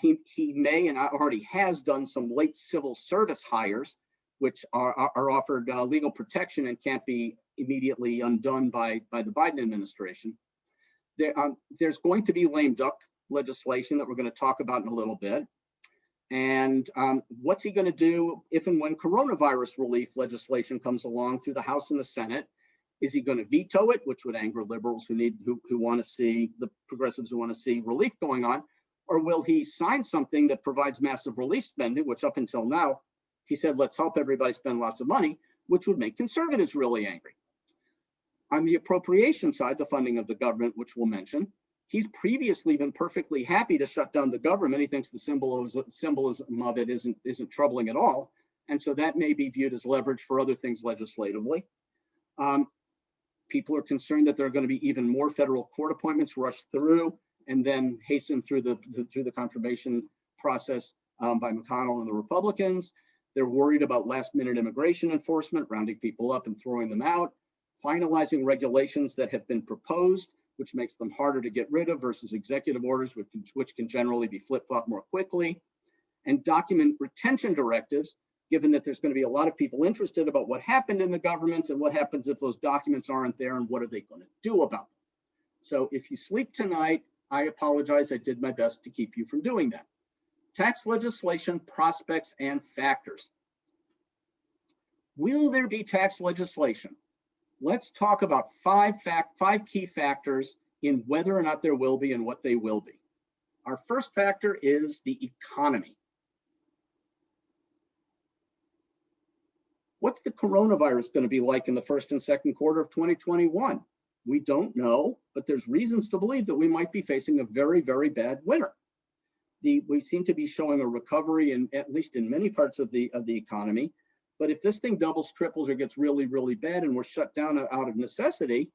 He may and already has done some late civil service hires, which are offered legal protection and can't be immediately undone by the Biden administration. There's going to be lame duck legislation that we're going to talk about in a little bit. And what's he going to do if and when coronavirus relief legislation comes along through the House and the Senate? Is he going to veto it, which would anger liberals who want to see, the progressives who want to see relief going on? Or will he sign something that provides massive relief spending, which up until now, he said, let's help everybody spend lots of money, which would make conservatives really angry. On the appropriation side, the funding of the government, which we'll mention, he's previously been perfectly happy to shut down the government. He thinks the symbolism of it isn't troubling at all. And so that may be viewed as leverage for other things legislatively. People are concerned that there are going to be even more federal court appointments rushed through and then hastened through the confirmation process by McConnell and the Republicans. They're worried about last-minute immigration enforcement, rounding people up and throwing them out, finalizing regulations that have been proposed, which makes them harder to get rid of versus executive orders, which can generally be flip-flopped more quickly, and document retention directives, given that there's going to be a lot of people interested about what happened in the government and what happens if those documents aren't there and what are they going to do about them. So if you sleep tonight, I apologize. I did my best to keep you from doing that. Tax legislation, prospects, and factors. Will there be tax legislation? Let's talk about five key factors in whether or not there will be and what they will be. Our first factor is the economy. What's the coronavirus going to be like in the first and second quarter of 2021? We don't know, but there's reasons to believe that we might be facing a very, very bad winter. We seem to be showing a recovery in at least in many parts of the economy. But if this thing doubles, triples, or gets really, really bad and we're shut down out of necessity,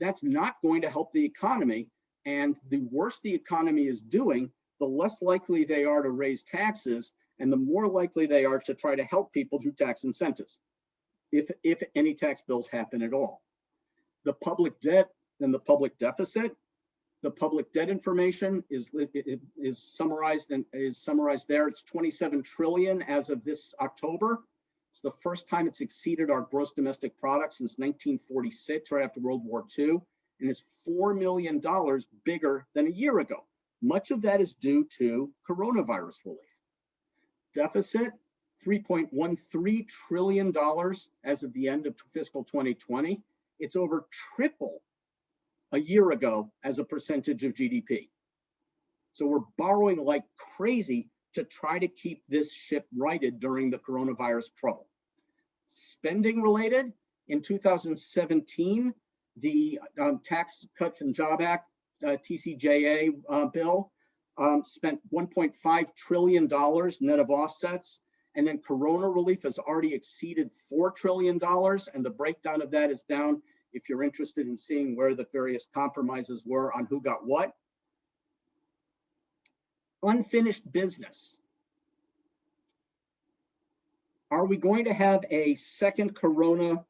that's not going to help the economy. And the worse the economy is doing, the less likely they are to raise taxes and the more likely they are to try to help people through tax incentives, if any tax bills happen at all. The public debt and the public deficit. The public debt information is summarized there. It's 27 trillion as of this October. It's the first time it's exceeded our gross domestic product since 1946, right after World War II, and is $4 million bigger than a year ago. Much of that is due to coronavirus relief. Deficit, $3.13 trillion as of the end of fiscal 2020. It's over triple a year ago as a percentage of GDP. So we're borrowing like crazy to try to keep this ship righted during the coronavirus trouble. Spending related, in 2017, the Tax Cuts and Job Act, TCJA bill, spent $1.5 trillion net of offsets. And then corona relief has already exceeded $4 trillion. And the breakdown of that is down if you're interested in seeing where the various compromises were on who got what. Unfinished business. Are we going to have a second coronavirus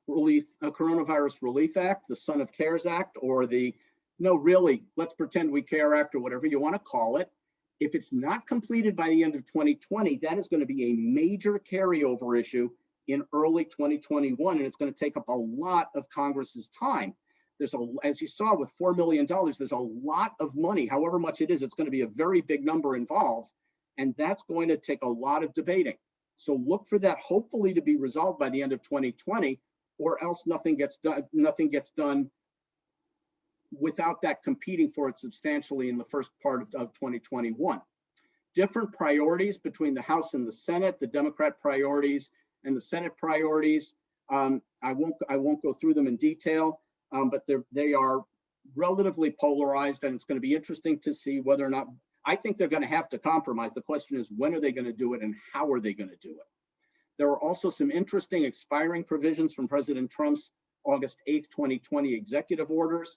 relief act, the Son of CARES Act, or the no, really, let's pretend we care act, or whatever you want to call it? If it's not completed by the end of 2020, that is going to be a major carryover issue in early 2021, and it's going to take up a lot of Congress's time. As you saw with $4 million, there's a lot of money. However much it is, it's going to be a very big number involved, and that's going to take a lot of debating. So look for that hopefully to be resolved by the end of 2020, or else nothing gets done without that competing for it substantially in the first part of 2021. Different priorities between the House and the Senate, the Democrat priorities and the Senate priorities. I won't go through them in detail, but they are relatively polarized, and it's going to be interesting to see whether or not, I think they're going to have to compromise. The question is, when are they going to do it and how are they going to do it? There are also some interesting expiring provisions from President Trump's August 8th, 2020 executive orders.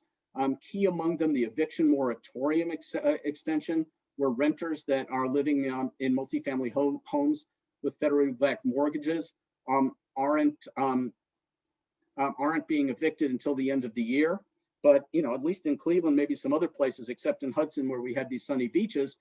Key among them, the eviction moratorium extension, where renters that are living in multifamily homes with federally backed mortgages aren't being evicted until the end of the year. But at least in Cleveland, maybe some other places, except in Hudson, where we have these sunny beaches,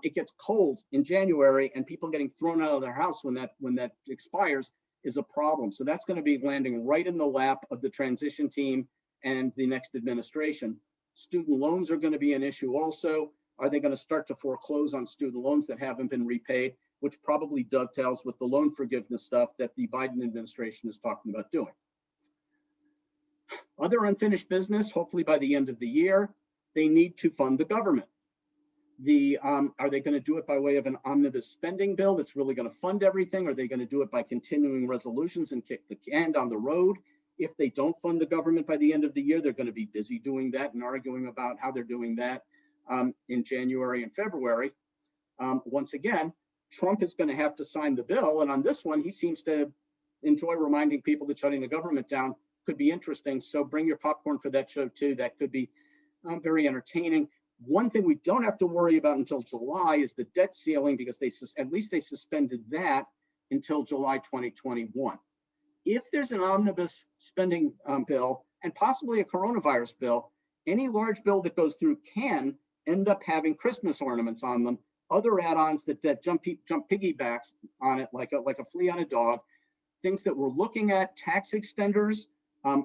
it gets cold in January, and people getting thrown out of their house when that expires is a problem. So that's going to be landing right in the lap of the transition team and the next administration. Student loans are going to be an issue also. Are they going to start to foreclose on student loans that haven't been repaid, which probably dovetails with the loan forgiveness stuff that the Biden administration is talking about doing. Other unfinished business, hopefully by the end of the year, they need to fund the government. Are they going to do it by way of an omnibus spending bill that's really going to fund everything? Are they going to do it by continuing resolutions and kick the can down the road? If they don't fund the government by the end of the year, they're going to be busy doing that and arguing about how they're doing that in January and February. Once again, Trump is going to have to sign the bill. And on this one, he seems to enjoy reminding people that shutting the government down could be interesting. So bring your popcorn for that show too. That could be very entertaining. One thing we don't have to worry about until July is the debt ceiling, because at least they suspended that until July 2021. If there's an omnibus spending bill and possibly a coronavirus bill, any large bill that goes through can end up having Christmas ornaments on them, other add-ons that jump piggybacks on it like a flea on a dog, things that we're looking at, tax extenders,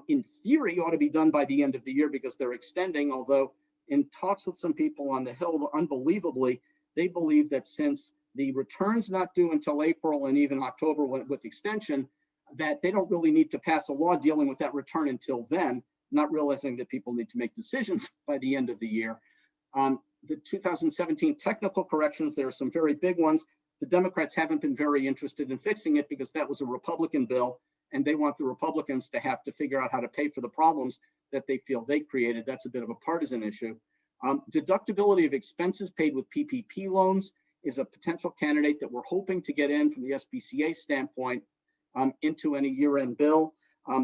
in theory ought to be done by the end of the year because they're extending, although in talks with some people on the Hill, unbelievably, they believe that since the return's not due until April and even October with extension, that they don't really need to pass a law dealing with that return until then, not realizing that people need to make decisions by the end of the year. The 2017 technical corrections, there are some very big ones. The Democrats haven't been very interested in fixing it because that was a Republican bill, and they want the Republicans to have to figure out how to pay for the problems that they feel they created. That's a bit of a partisan issue. Deductibility of expenses paid with PPP loans is a potential candidate that we're hoping to get in from the SBCA standpoint into any year-end bill.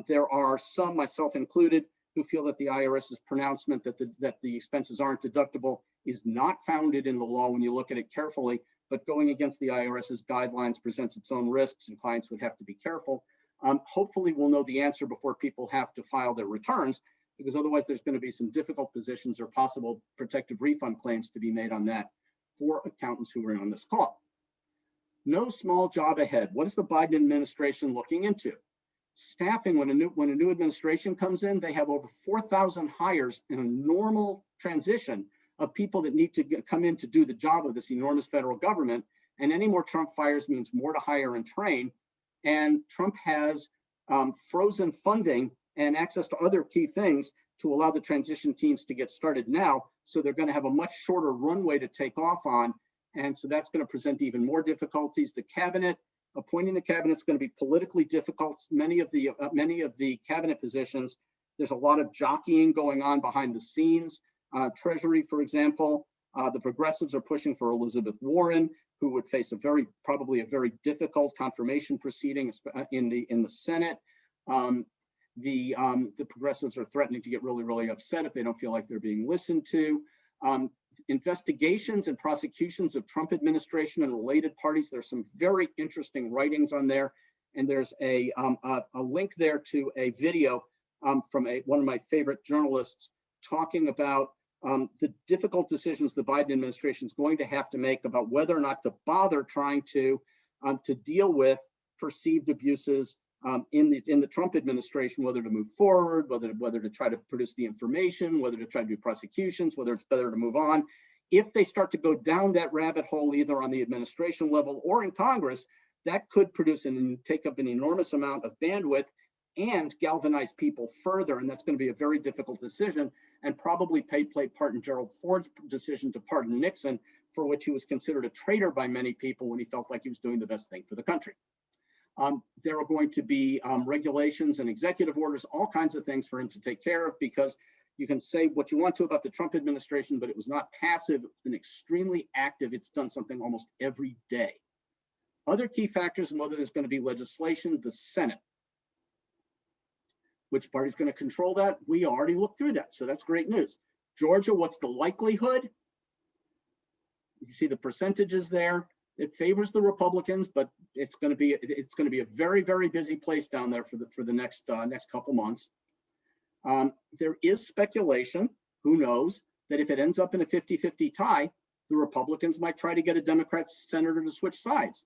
There are some, myself included, who feel that the IRS's pronouncement that the expenses aren't deductible is not founded in the law when you look at it carefully, but going against the IRS's guidelines presents its own risks, and clients would have to be careful. Hopefully we'll know the answer before people have to file their returns, because otherwise there's going to be some difficult positions or possible protective refund claims to be made on that for accountants who are on this call. No small job ahead. What is the Biden administration looking into? Staffing, when a new administration comes in, they have over 4,000 hires in a normal transition of people that need to come in to do the job of this enormous federal government. And any more Trump fires means more to hire and train. And Trump has frozen funding and access to other key things to allow the transition teams to get started now. So they're going to have a much shorter runway to take off on. And so that's going to present even more difficulties. The cabinet, appointing the cabinet is going to be politically difficult. Many of the cabinet positions, there's a lot of jockeying going on behind the scenes. Treasury, for example, the progressives are pushing for Elizabeth Warren, who would face probably a very difficult confirmation proceeding in the Senate. The progressives are threatening to get really, really upset if they don't feel like they're being listened to. Investigations and prosecutions of Trump administration and related parties. There's some very interesting writings on there, and there's a link there to a video from one of my favorite journalists talking about the difficult decisions the Biden administration is going to have to make about whether or not to bother trying to deal with perceived abuses in the Trump administration, whether to move forward, whether to try to produce the information, whether to try to do prosecutions, whether it's better to move on. If they start to go down that rabbit hole, either on the administration level or in Congress, that could produce and take up an enormous amount of bandwidth and galvanize people further. And that's going to be a very difficult decision, and probably play part in Gerald Ford's decision to pardon Nixon, for which he was considered a traitor by many people when he felt like he was doing the best thing for the country. There are going to be regulations and executive orders, all kinds of things for him to take care of, because you can say what you want to about the Trump administration, but it was not passive. It's been extremely active. It's done something almost every day. Other key factors in whether there's going to be legislation: the Senate. Which party's going to control that? We already looked through that, so that's great news. Georgia, what's the likelihood? You see the percentages there. It favors the Republicans, but it's going to be a very, very busy place down there for the next couple months. There is speculation, who knows, that if it ends up in a 50-50 tie, the Republicans might try to get a Democrat senator to switch sides.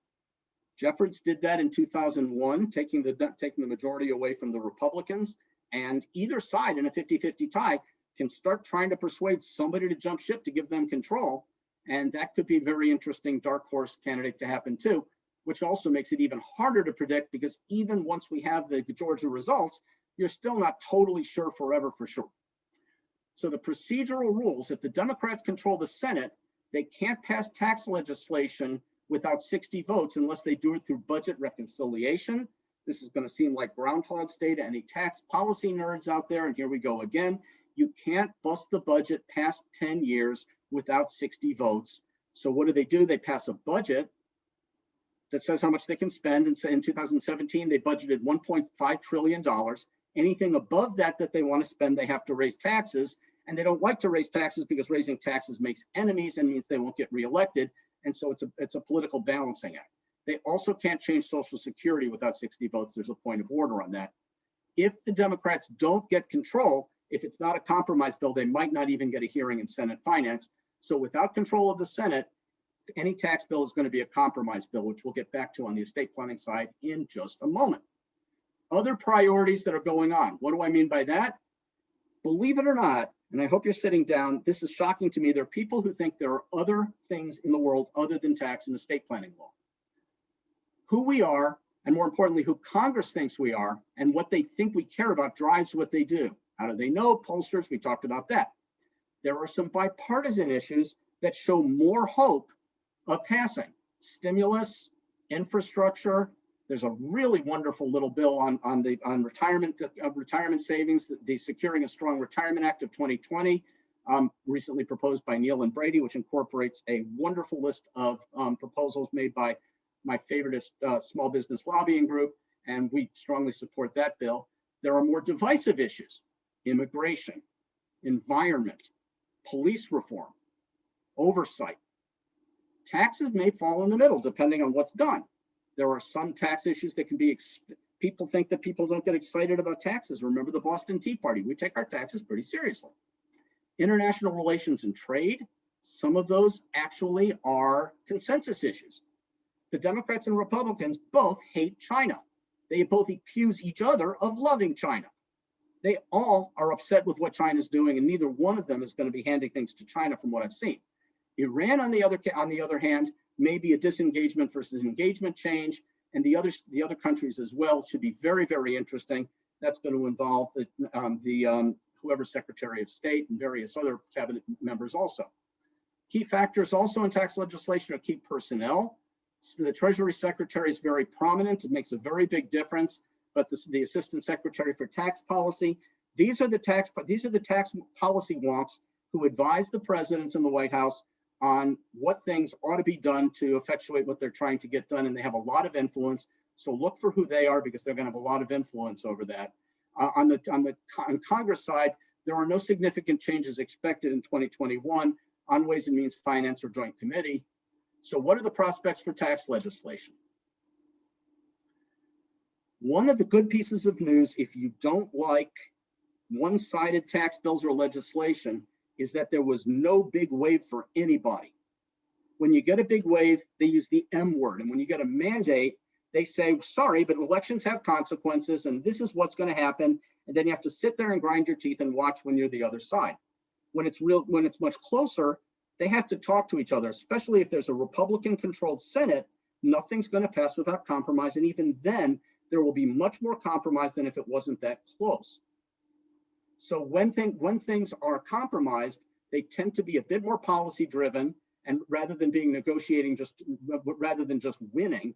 Jeffords did that in 2001, taking the majority away from the Republicans, and either side in a 50-50 tie can start trying to persuade somebody to jump ship to give them control. And that could be a very interesting dark horse candidate to happen too, which also makes it even harder to predict, because even once we have the Georgia results, you're still not totally sure forever for sure. So the procedural rules, if the Democrats control the Senate, they can't pass tax legislation without 60 votes unless they do it through budget reconciliation. This is going to seem like Groundhog's Day to any tax policy nerds out there. And here we go again. You can't bust the budget past 10 years without 60 votes. So what do? They pass a budget that says how much they can spend. And say in 2017, they budgeted $1.5 trillion. Anything above that they want to spend, they have to raise taxes. And they don't like to raise taxes because raising taxes makes enemies and means they won't get reelected. And so it's a political balancing act. They also can't change Social Security without 60 votes. There's a point of order on that. If the Democrats don't get control, if it's not a compromise bill, they might not even get a hearing in Senate Finance. So without control of the Senate, any tax bill is going to be a compromise bill, which we'll get back to on the estate planning side in just a moment. Other priorities that are going on. What do I mean by that? Believe it or not, and I hope you're sitting down, this is shocking to me. There are people who think there are other things in the world other than tax and estate planning law. Who we are, and more importantly, who Congress thinks we are, and what they think we care about drives what they do. How do they know? Pollsters, we talked about that. There are some bipartisan issues that show more hope of passing. Stimulus, infrastructure. There's a really wonderful little bill on retirement savings, the Securing a Strong Retirement Act of 2020, recently proposed by Neil and Brady, which incorporates a wonderful list of proposals made by my favorite small business lobbying group, and we strongly support that bill. There are more divisive issues: immigration, environment, police reform, oversight. Taxes may fall in the middle depending on what's done. There are some tax issues that can be, people think that people don't get excited about taxes. Remember the Boston Tea Party. We take our taxes pretty seriously. International relations and trade, some of those actually are consensus issues. The Democrats and Republicans both hate China. They both accuse each other of loving China. They all are upset with what China's doing, and neither one of them is going to be handing things to China from what I've seen. Iran, on the other hand, may be a disengagement versus engagement change, and the other countries as well should be very, very interesting. That's going to involve whoever's Secretary of State and various other cabinet members also. Key factors also in tax legislation are key personnel. So the Treasury Secretary is very prominent. It makes a very big difference. But the Assistant Secretary for Tax Policy, these are the tax policy wonks who advise the presidents in the White House on what things ought to be done to effectuate what they're trying to get done, and they have a lot of influence. So look for who they are, because they're going to have a lot of influence over that. On Congress side, there are no significant changes expected in 2021 on Ways and Means, Finance, or Joint Committee. So what are the prospects for tax legislation? One of the good pieces of news, if you don't like one-sided tax bills or legislation, is that there was no big wave for anybody. When you get a big wave, they use the M word. And when you get a mandate, they say, sorry, but elections have consequences, and this is what's going to happen. And then you have to sit there and grind your teeth and watch when you're the other side. When it's much closer, they have to talk to each other, especially if there's a Republican-controlled Senate. Nothing's going to pass without compromise. And even then, there will be much more compromise than if it wasn't that close. So when things are compromised, they tend to be a bit more policy driven, and rather than just winning.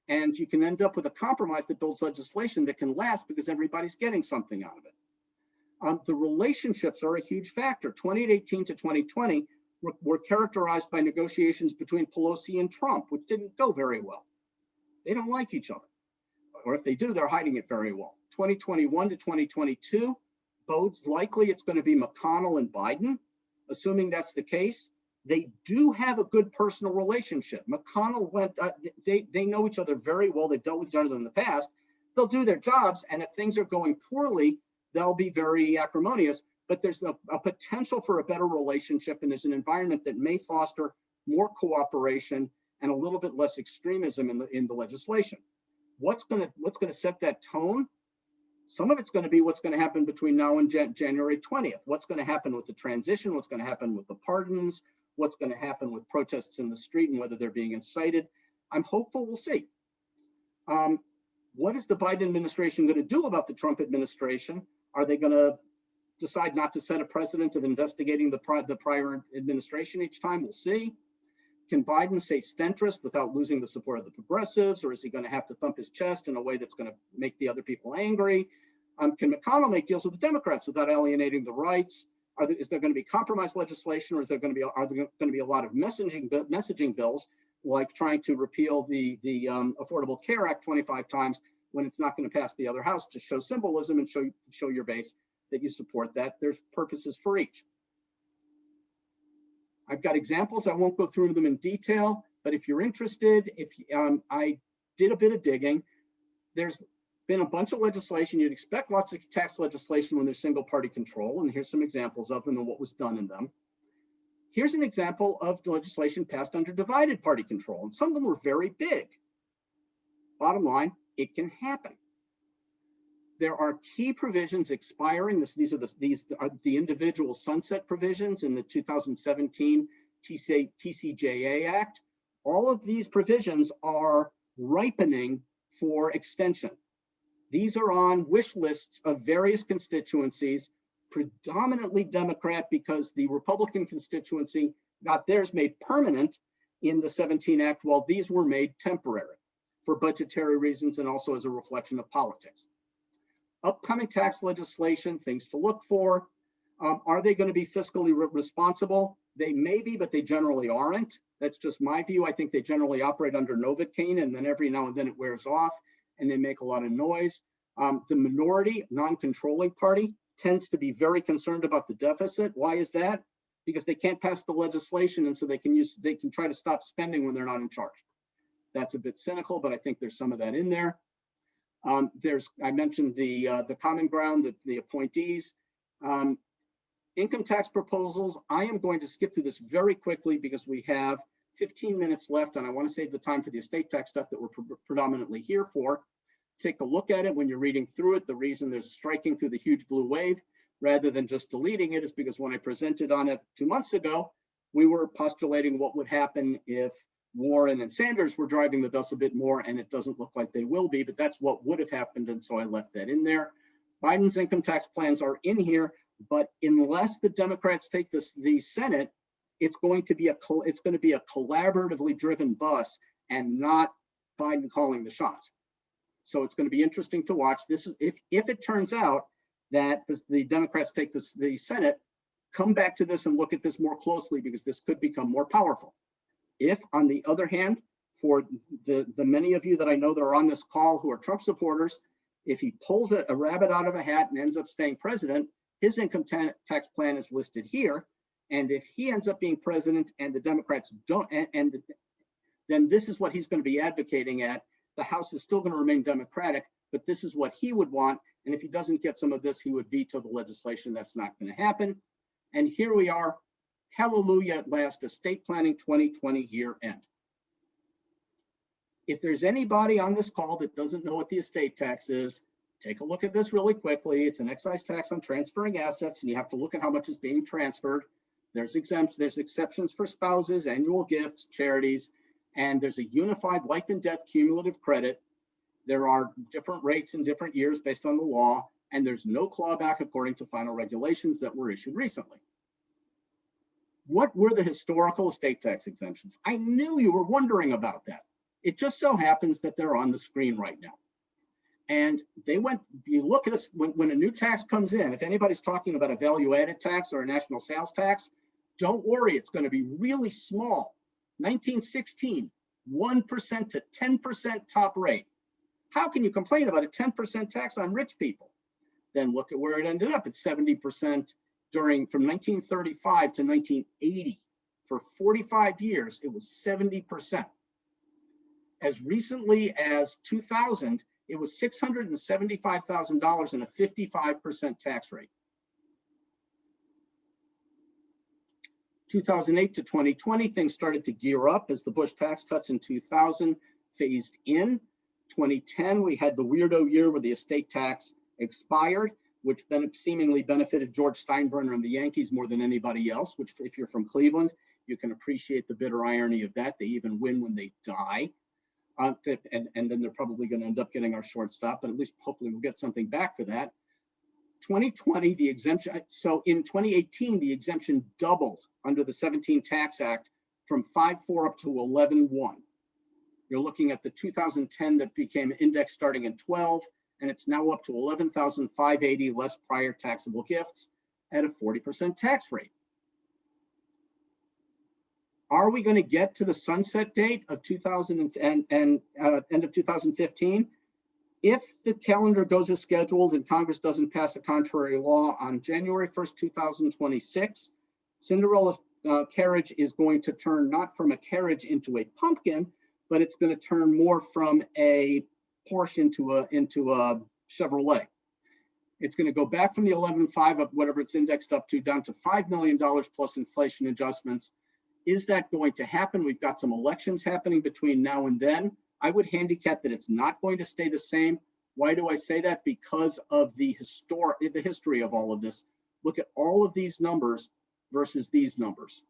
And you can end up with a compromise that builds legislation that can last because everybody's getting something out of it. The relationships are a huge factor. 2018 to 2020 were characterized by negotiations between Pelosi and Trump, which didn't go very well. They don't like each other. Or if they do, they're hiding it very well. 2021 to 2022, bodes likely it's going to be McConnell and Biden. Assuming that's the case, they do have a good personal relationship. McConnell they know each other very well. They've dealt with each other in the past. They'll do their jobs, and if things are going poorly, they'll be very acrimonious. But there's a potential for a better relationship, and there's an environment that may foster more cooperation and a little bit less extremism in the legislation. What's going to set that tone? Some of it's going to be what's going to happen between now and January 20th. What's going to happen with the transition? What's going to happen with the pardons? What's going to happen with protests in the street and whether they're being incited? I'm hopeful we'll see. What is the Biden administration going to do about the Trump administration? Are they going to decide not to set a precedent of investigating the prior administration each time? We'll see. Can Biden say centrist without losing the support of the progressives, or is he going to have to thump his chest in a way that's going to make the other people angry? Can McConnell make deals with the Democrats without alienating the rights? Is there going to be compromise legislation, or are there going to be a lot of messaging bills, like trying to repeal the Affordable Care Act 25 times when it's not going to pass the other house, to show symbolism and show your base that you support that? There's purposes for each. I've got examples. I won't go through them in detail, but if you're interested, I did a bit of digging. There's been a bunch of legislation. You'd expect lots of tax legislation when there's single party control, and here's some examples of them and what was done in them. Here's an example of legislation passed under divided party control, and some of them were very big. Bottom line, it can happen. There are key provisions expiring. These are the individual sunset provisions in the 2017 TCJA Act. All of these provisions are ripening for extension. These are on wish lists of various constituencies, predominantly Democrat, because the Republican constituency got theirs made permanent in the 17 Act, while these were made temporary for budgetary reasons and also as a reflection of politics. Upcoming tax legislation, things to look for. Are they going to be fiscally responsible? They may be, but they generally aren't. That's just my view. I think they generally operate under Novocaine, and then every now and then it wears off and they make a lot of noise. The minority, non-controlling party tends to be very concerned about the deficit. Why is that? Because they can't pass the legislation, and so they can try to stop spending when they're not in charge. That's a bit cynical, but I think there's some of that in there. I mentioned the common ground, the appointees. Income tax proposals. I am going to skip through this very quickly because we have 15 minutes left, and I want to save the time for the estate tax stuff that we're predominantly here for. Take a look at it when you're reading through it. The reason there's striking through the huge blue wave rather than just deleting it is because when I presented on it 2 months ago, we were postulating what would happen if Warren and Sanders were driving the bus a bit more, and it doesn't look like they will be, but that's what would have happened, and so I left that in there. Biden's income tax plans are in here, but unless the Democrats take the Senate, it's going to be a collaboratively driven bus and not Biden calling the shots. So it's going to be interesting to watch. This is if it turns out that the Democrats take the Senate, come back to this and look at this more closely, because this could become more powerful. If, on the other hand, for the many of you that I know that are on this call who are Trump supporters, if he pulls a rabbit out of a hat and ends up staying president, his income tax plan is listed here. And if he ends up being president and the Democrats don't, then this is what he's going to be advocating at. The House is still going to remain Democratic, but this is what he would want. And if he doesn't get some of this, he would veto the legislation. That's not going to happen. And here we are. Hallelujah at last, estate planning 2020 year end. If there's anybody on this call that doesn't know what the estate tax is, take a look at this really quickly. It's an excise tax on transferring assets, and you have to look at how much is being transferred. There's exceptions for spouses, annual gifts, charities, and there's a unified life and death cumulative credit. There are different rates in different years based on the law, and there's no clawback according to final regulations that were issued recently. What were the historical estate tax exemptions? I knew you were wondering about that. It just so happens that they're on the screen right now. And you look at us, when a new tax comes in, if anybody's talking about a value-added tax or a national sales tax, don't worry, it's going to be really small. 1916, 1% to 10% top rate. How can you complain about a 10% tax on rich people? Then look at where it ended up. It's 70% from 1935 to 1980. For 45 years, it was 70%. As recently as 2000, it was $675,000 and a 55% tax rate. 2008 to 2020, things started to gear up as the Bush tax cuts in 2000 phased in. 2010, we had the weirdo year where the estate tax expired, which then seemingly benefited George Steinbrenner and the Yankees more than anybody else, which if you're from Cleveland, you can appreciate the bitter irony of that. They even win when they die. And then they're probably going to end up getting our shortstop, but at least hopefully we'll get something back for that. 2020, the exemption, so in 2018, the exemption doubled under the 17 Tax Act from 5.4 up to 11.1. You're looking at the 2010 that became index starting in 12, and it's now up to 11,580 less prior taxable gifts at a 40% tax rate. Are we going to get to the sunset date of 2000 and end of 2015? If the calendar goes as scheduled and Congress doesn't pass a contrary law on January 1st, 2026, Cinderella's carriage is going to turn not from a carriage into a pumpkin, but it's going to turn more from a Porsche into a Chevrolet. It's going to go back from the 11.5 of whatever it's indexed up to down to $5 million plus inflation adjustments. Is that going to happen? We've got some elections happening between now and then. I would handicap that it's not going to stay the same. Why do I say that? Because of the history of all of this. Look at all of these numbers versus these numbers.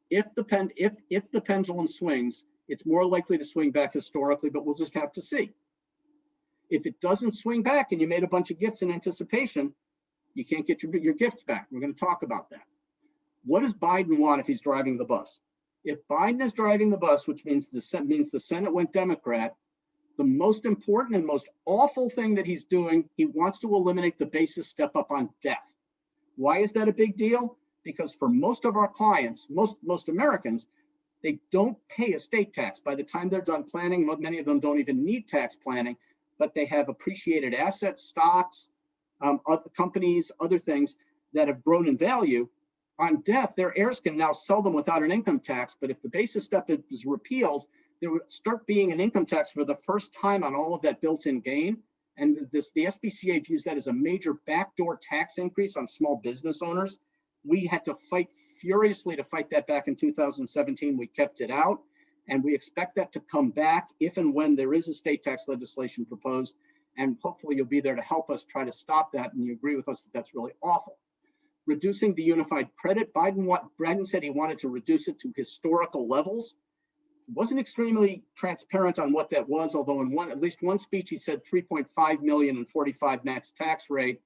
If the pendulum swings, it's more likely to swing back historically, but we'll just have to see. If it doesn't swing back and you made a bunch of gifts in anticipation, you can't get your gifts back. We're going to talk about that. What does Biden want if he's driving the bus? If Biden is driving the bus, which means the Senate went Democrat, the most important and most awful thing that he's doing, he wants to eliminate the basis step up on death. Why is that a big deal? Because for most of our clients, most Americans, they don't pay estate tax. By the time they're done planning, many of them don't even need tax planning, but they have appreciated assets, stocks, other companies, other things that have grown in value. On death, their heirs can now sell them without an income tax, but if the basis step is repealed, there would start being an income tax for the first time on all of that built-in gain. And the SBCA views that as a major backdoor tax increase on small business owners. We had to fight furiously to fight that back in 2017. We kept it out, and we expect that to come back if and when there is estate tax legislation proposed. And hopefully you'll be there to help us try to stop that, and you agree with us that that's really awful. Reducing the unified credit, Biden said he wanted to reduce it to historical levels. He wasn't extremely transparent on what that was, although in at least one speech he said 3.5 million and 45 max tax rate.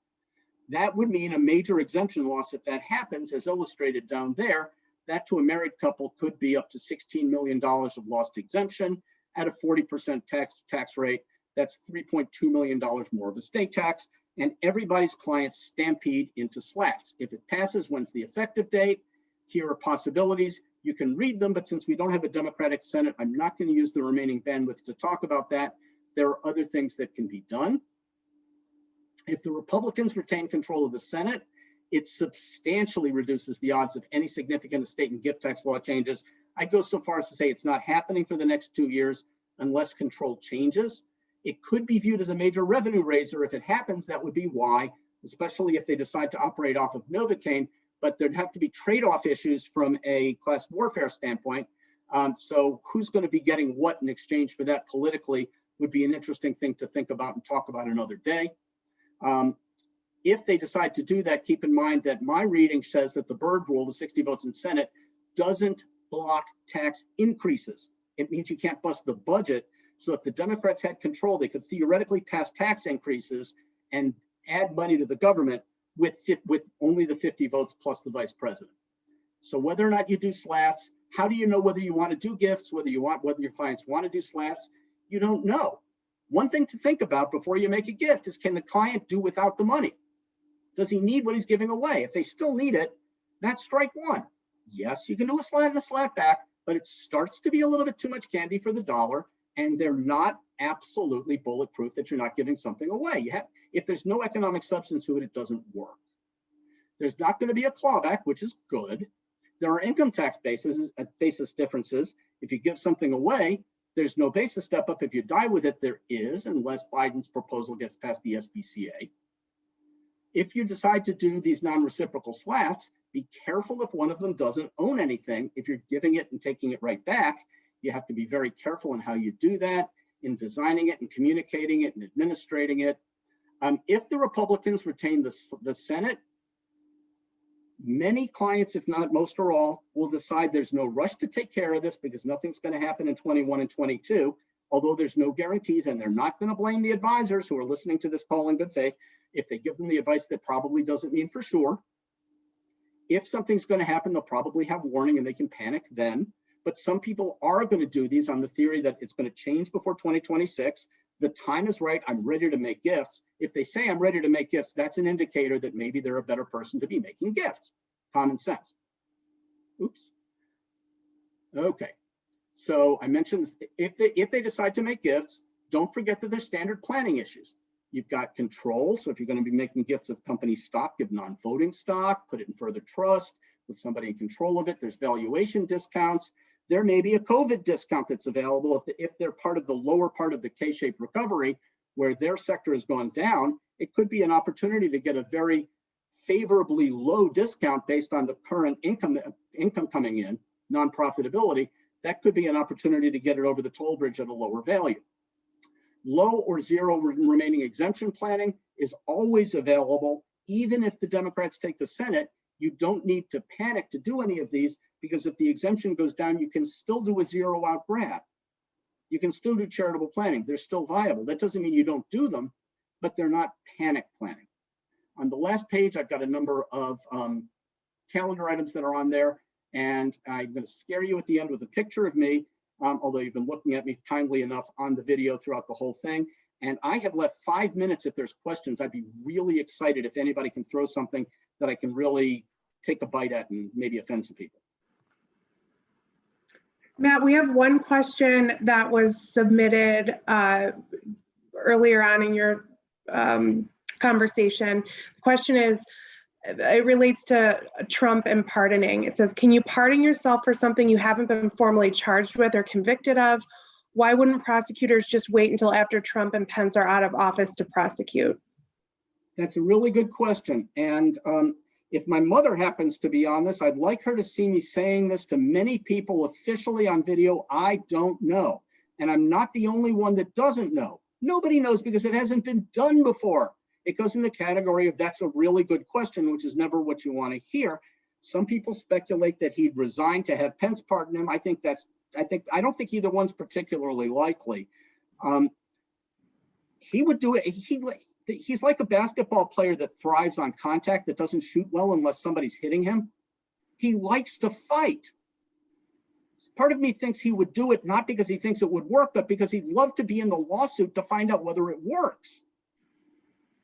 That would mean a major exemption loss if that happens, as illustrated down there. That to a married couple could be up to $16 million of lost exemption at a 40% tax rate. That's $3.2 million more of estate tax. And everybody's clients stampede into slats. If it passes, when's the effective date? Here are possibilities. You can read them, but since we don't have a Democratic Senate, I'm not going to use the remaining bandwidth to talk about that. There are other things that can be done. If the Republicans retain control of the Senate, it substantially reduces the odds of any significant estate and gift tax law changes. I'd go so far as to say it's not happening for the next 2 years unless control changes. It could be viewed as a major revenue raiser. If it happens, that would be why, especially if they decide to operate off of Novocaine, but there'd have to be trade-off issues from a class warfare standpoint. So who's going to be getting what in exchange for that politically would be an interesting thing to think about and talk about another day. If they decide to do that, keep in mind that my reading says that the Byrd rule, the 60 votes in Senate, doesn't block tax increases. It means you can't bust the budget. So if the Democrats had control, they could theoretically pass tax increases and add money to the government with only the 50 votes plus the vice president. So whether or not you do slats, how do you know whether you want to do gifts, whether your clients want to do slats? You don't know. One thing to think about before you make a gift is, can the client do without the money? Does he need what he's giving away? If they still need it, that's strike one. Yes, you can do a slat and a slat back, but it starts to be a little bit too much candy for the dollar. And they're not absolutely bulletproof that you're not giving something away. If there's no economic substance to it, it doesn't work. There's not going to be a clawback, which is good. There are income tax basis differences. If you give something away, there's no basis step up. If you die with it, there is, unless Biden's proposal gets past the SBCA. If you decide to do these non-reciprocal slats, be careful if one of them doesn't own anything. If you're giving it and taking it right back, you have to be very careful in how you do that, in designing it and communicating it and administrating it. If the Republicans retain the Senate, many clients, if not most or all, will decide there's no rush to take care of this because nothing's going to happen in 21 and 22, although there's no guarantees, and they're not going to blame the advisors who are listening to this call in good faith if they give them the advice that probably doesn't mean for sure. If something's going to happen, they'll probably have warning and they can panic then. But some people are going to do these on the theory that it's going to change before 2026. The time is right. I'm ready to make gifts. If they say I'm ready to make gifts, that's an indicator that maybe they're a better person to be making gifts. Common sense. Oops. Okay. So I mentioned if they decide to make gifts, don't forget that there's standard planning issues. You've got control. So if you're going to be making gifts of company stock, give non-voting stock, put it in further trust with somebody in control of it. There's valuation discounts. There may be a COVID discount that's available if they're part of the lower part of the K-shaped recovery where their sector has gone down. It could be an opportunity to get a very favorably low discount based on the current income coming in, non-profitability. That could be an opportunity to get it over the toll bridge at a lower value. Low or zero remaining exemption planning is always available. Even if the Democrats take the Senate, you don't need to panic to do any of these, because if the exemption goes down, you can still do a zero-out grant. You can still do charitable planning. They're still viable. That doesn't mean you don't do them, but they're not panic planning. On the last page, I've got a number of calendar items that are on there, and I'm going to scare you at the end with a picture of me, although you've been looking at me kindly enough on the video throughout the whole thing. And I have left 5 minutes if there's questions. I'd be really excited if anybody can throw something that I can really take a bite at and maybe offend some people. Matt, we have one question that was submitted earlier on in your conversation. The question is, it relates to Trump and pardoning. It says, can you pardon yourself for something you haven't been formally charged with or convicted of? Why wouldn't prosecutors just wait until after Trump and Pence are out of office to prosecute? That's a really good question. And if my mother happens to be on this, I'd like her to see me saying this to many people officially on video. I don't know. And I'm not the only one that doesn't know. Nobody knows because it hasn't been done before. It goes in the category of that's a really good question, which is never what you want to hear. Some people speculate that he'd resign to have Pence pardon him. I don't think either one's particularly likely. He would do it. He's like a basketball player that thrives on contact, that doesn't shoot well unless somebody's hitting him. He likes to fight. Part of me thinks he would do it not because he thinks it would work, but because he'd love to be in the lawsuit to find out whether it works.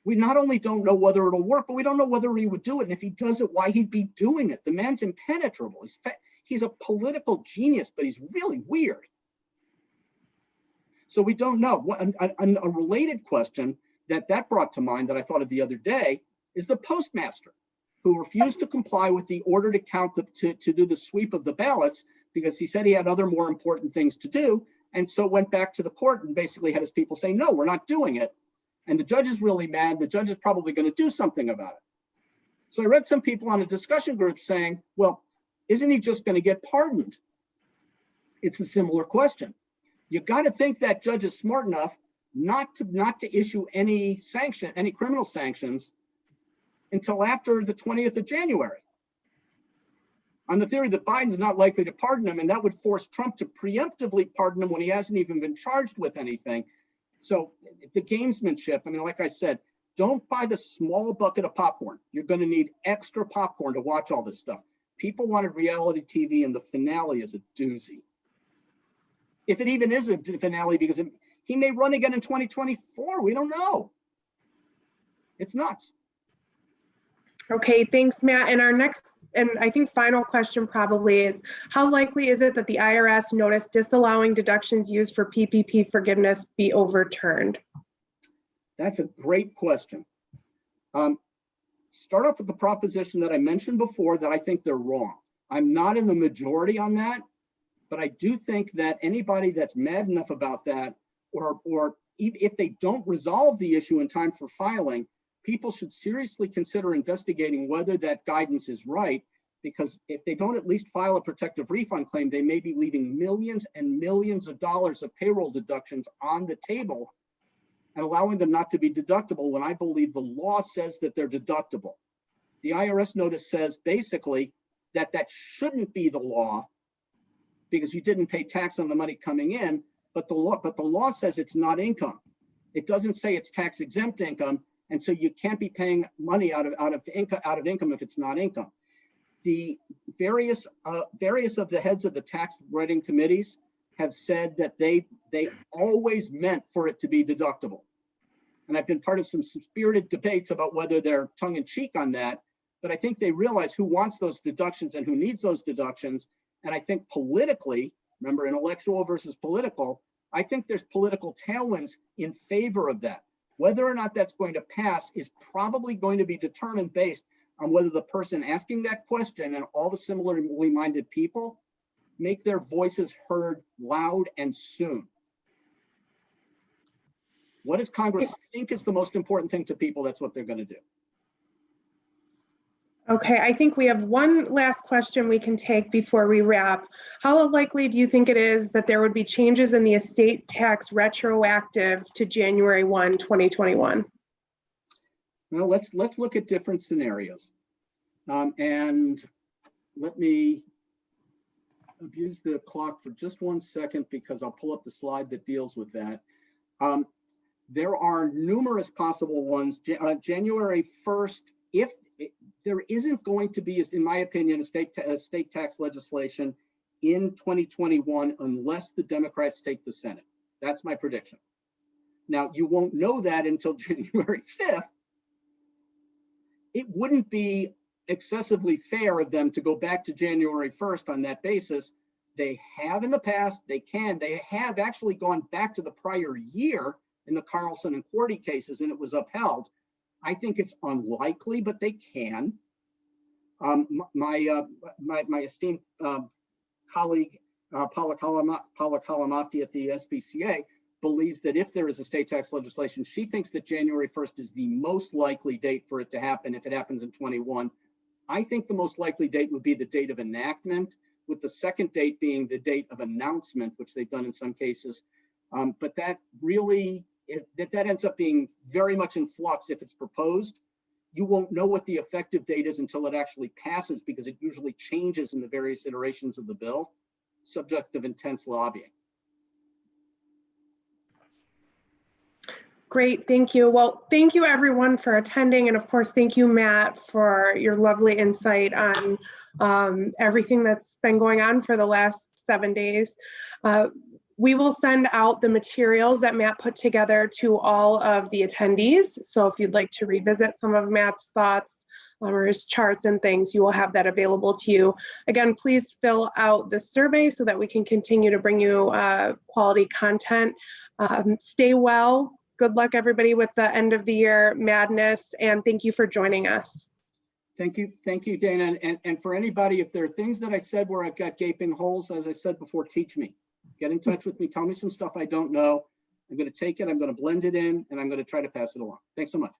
We not only don't know whether it'll work, but we don't know whether he would do it. And if he does it, why he'd be doing it. The man's impenetrable. He's a political genius, but he's really weird. So we don't know. A related question that brought to mind that I thought of the other day is the postmaster, who refused to comply with the order to count to do the sweep of the ballots because he said he had other more important things to do, and so went back to the court and basically had his people say, no, we're not doing it. And the judge is really mad. The judge is probably going to do something about it. So I read some people on a discussion group saying, well, isn't he just going to get pardoned? It's a similar question. You got to think that judge is smart enough not to issue any criminal sanctions until after the 20th of January. On the theory that Biden's not likely to pardon him, and that would force Trump to preemptively pardon him when he hasn't even been charged with anything. So the gamesmanship, I mean, like I said, don't buy the small bucket of popcorn. You're going to need extra popcorn to watch all this stuff. People wanted reality TV, and the finale is a doozy. If it even is a finale, because he may run again in 2024. We don't know. It's nuts. Okay, thanks, Matt. And our next, and I think final question probably is, how likely is it that the IRS notice disallowing deductions used for PPP forgiveness be overturned? That's a great question. Start off with the proposition that I mentioned before that I think they're wrong. I'm not in the majority on that, but I do think that anybody that's mad enough about that, or if they don't resolve the issue in time for filing, people should seriously consider investigating whether that guidance is right, because if they don't at least file a protective refund claim, they may be leaving millions and millions of dollars of payroll deductions on the table and allowing them not to be deductible when I believe the law says that they're deductible. The IRS notice says basically that that shouldn't be the law because you didn't pay tax on the money coming in, but the law says it's not income. It doesn't say it's tax exempt income, and so you can't be paying money out of income if it's not income. The various of the heads of the tax writing committees have said that they always meant for it to be deductible. And I've been part of some spirited debates about whether they're tongue in cheek on that, but I think they realize who wants those deductions and who needs those deductions. And I think politically, remember intellectual versus political, I think there's political tailwinds in favor of that. Whether or not that's going to pass is probably going to be determined based on whether the person asking that question and all the similarly minded people make their voices heard loud and soon. What does Congress think is the most important thing to people? That's what they're going to do. Okay, I think we have one last question we can take before we wrap. How likely do you think it is that there would be changes in the estate tax retroactive to January 1, 2021? Well, let's look at different scenarios. And let me abuse the clock for just 1 second because I'll pull up the slide that deals with that. There are numerous possible ones. January 1st, if there isn't going to be, in my opinion, a state tax legislation in 2021 unless the Democrats take the Senate. That's my prediction. Now, you won't know that until January 5th. It wouldn't be excessively fair of them to go back to January 1st on that basis. They have in the past, they have actually gone back to the prior year in the Carlson and Quarty cases, and it was upheld. I think it's unlikely, but they can. My esteemed colleague, Paula Kalamafti at the SBCA, believes that if there is a state tax legislation, she thinks that January 1st is the most likely date for it to happen if it happens in 21. I think the most likely date would be the date of enactment, with the second date being the date of announcement, which they've done in some cases. But that really, that ends up being very much in flux if it's proposed. You won't know what the effective date is until it actually passes because it usually changes in the various iterations of the bill, subject of intense lobbying. Great, thank you. Well, thank you everyone for attending. And of course, thank you, Matt, for your lovely insight on everything that's been going on for the last 7 days. We will send out the materials that Matt put together to all of the attendees. So if you'd like to revisit some of Matt's thoughts or his charts and things, you will have that available to you. Again, please fill out the survey so that we can continue to bring you quality content. Stay well. Good luck, everybody, with the end of the year madness, and thank you for joining us. Thank you, Dana. And for anybody, if there are things that I said where I've got gaping holes, as I said before, teach me. Get in touch with me. Tell me some stuff I don't know. I'm going to take it. I'm going to blend it in, and I'm going to try to pass it along. Thanks so much.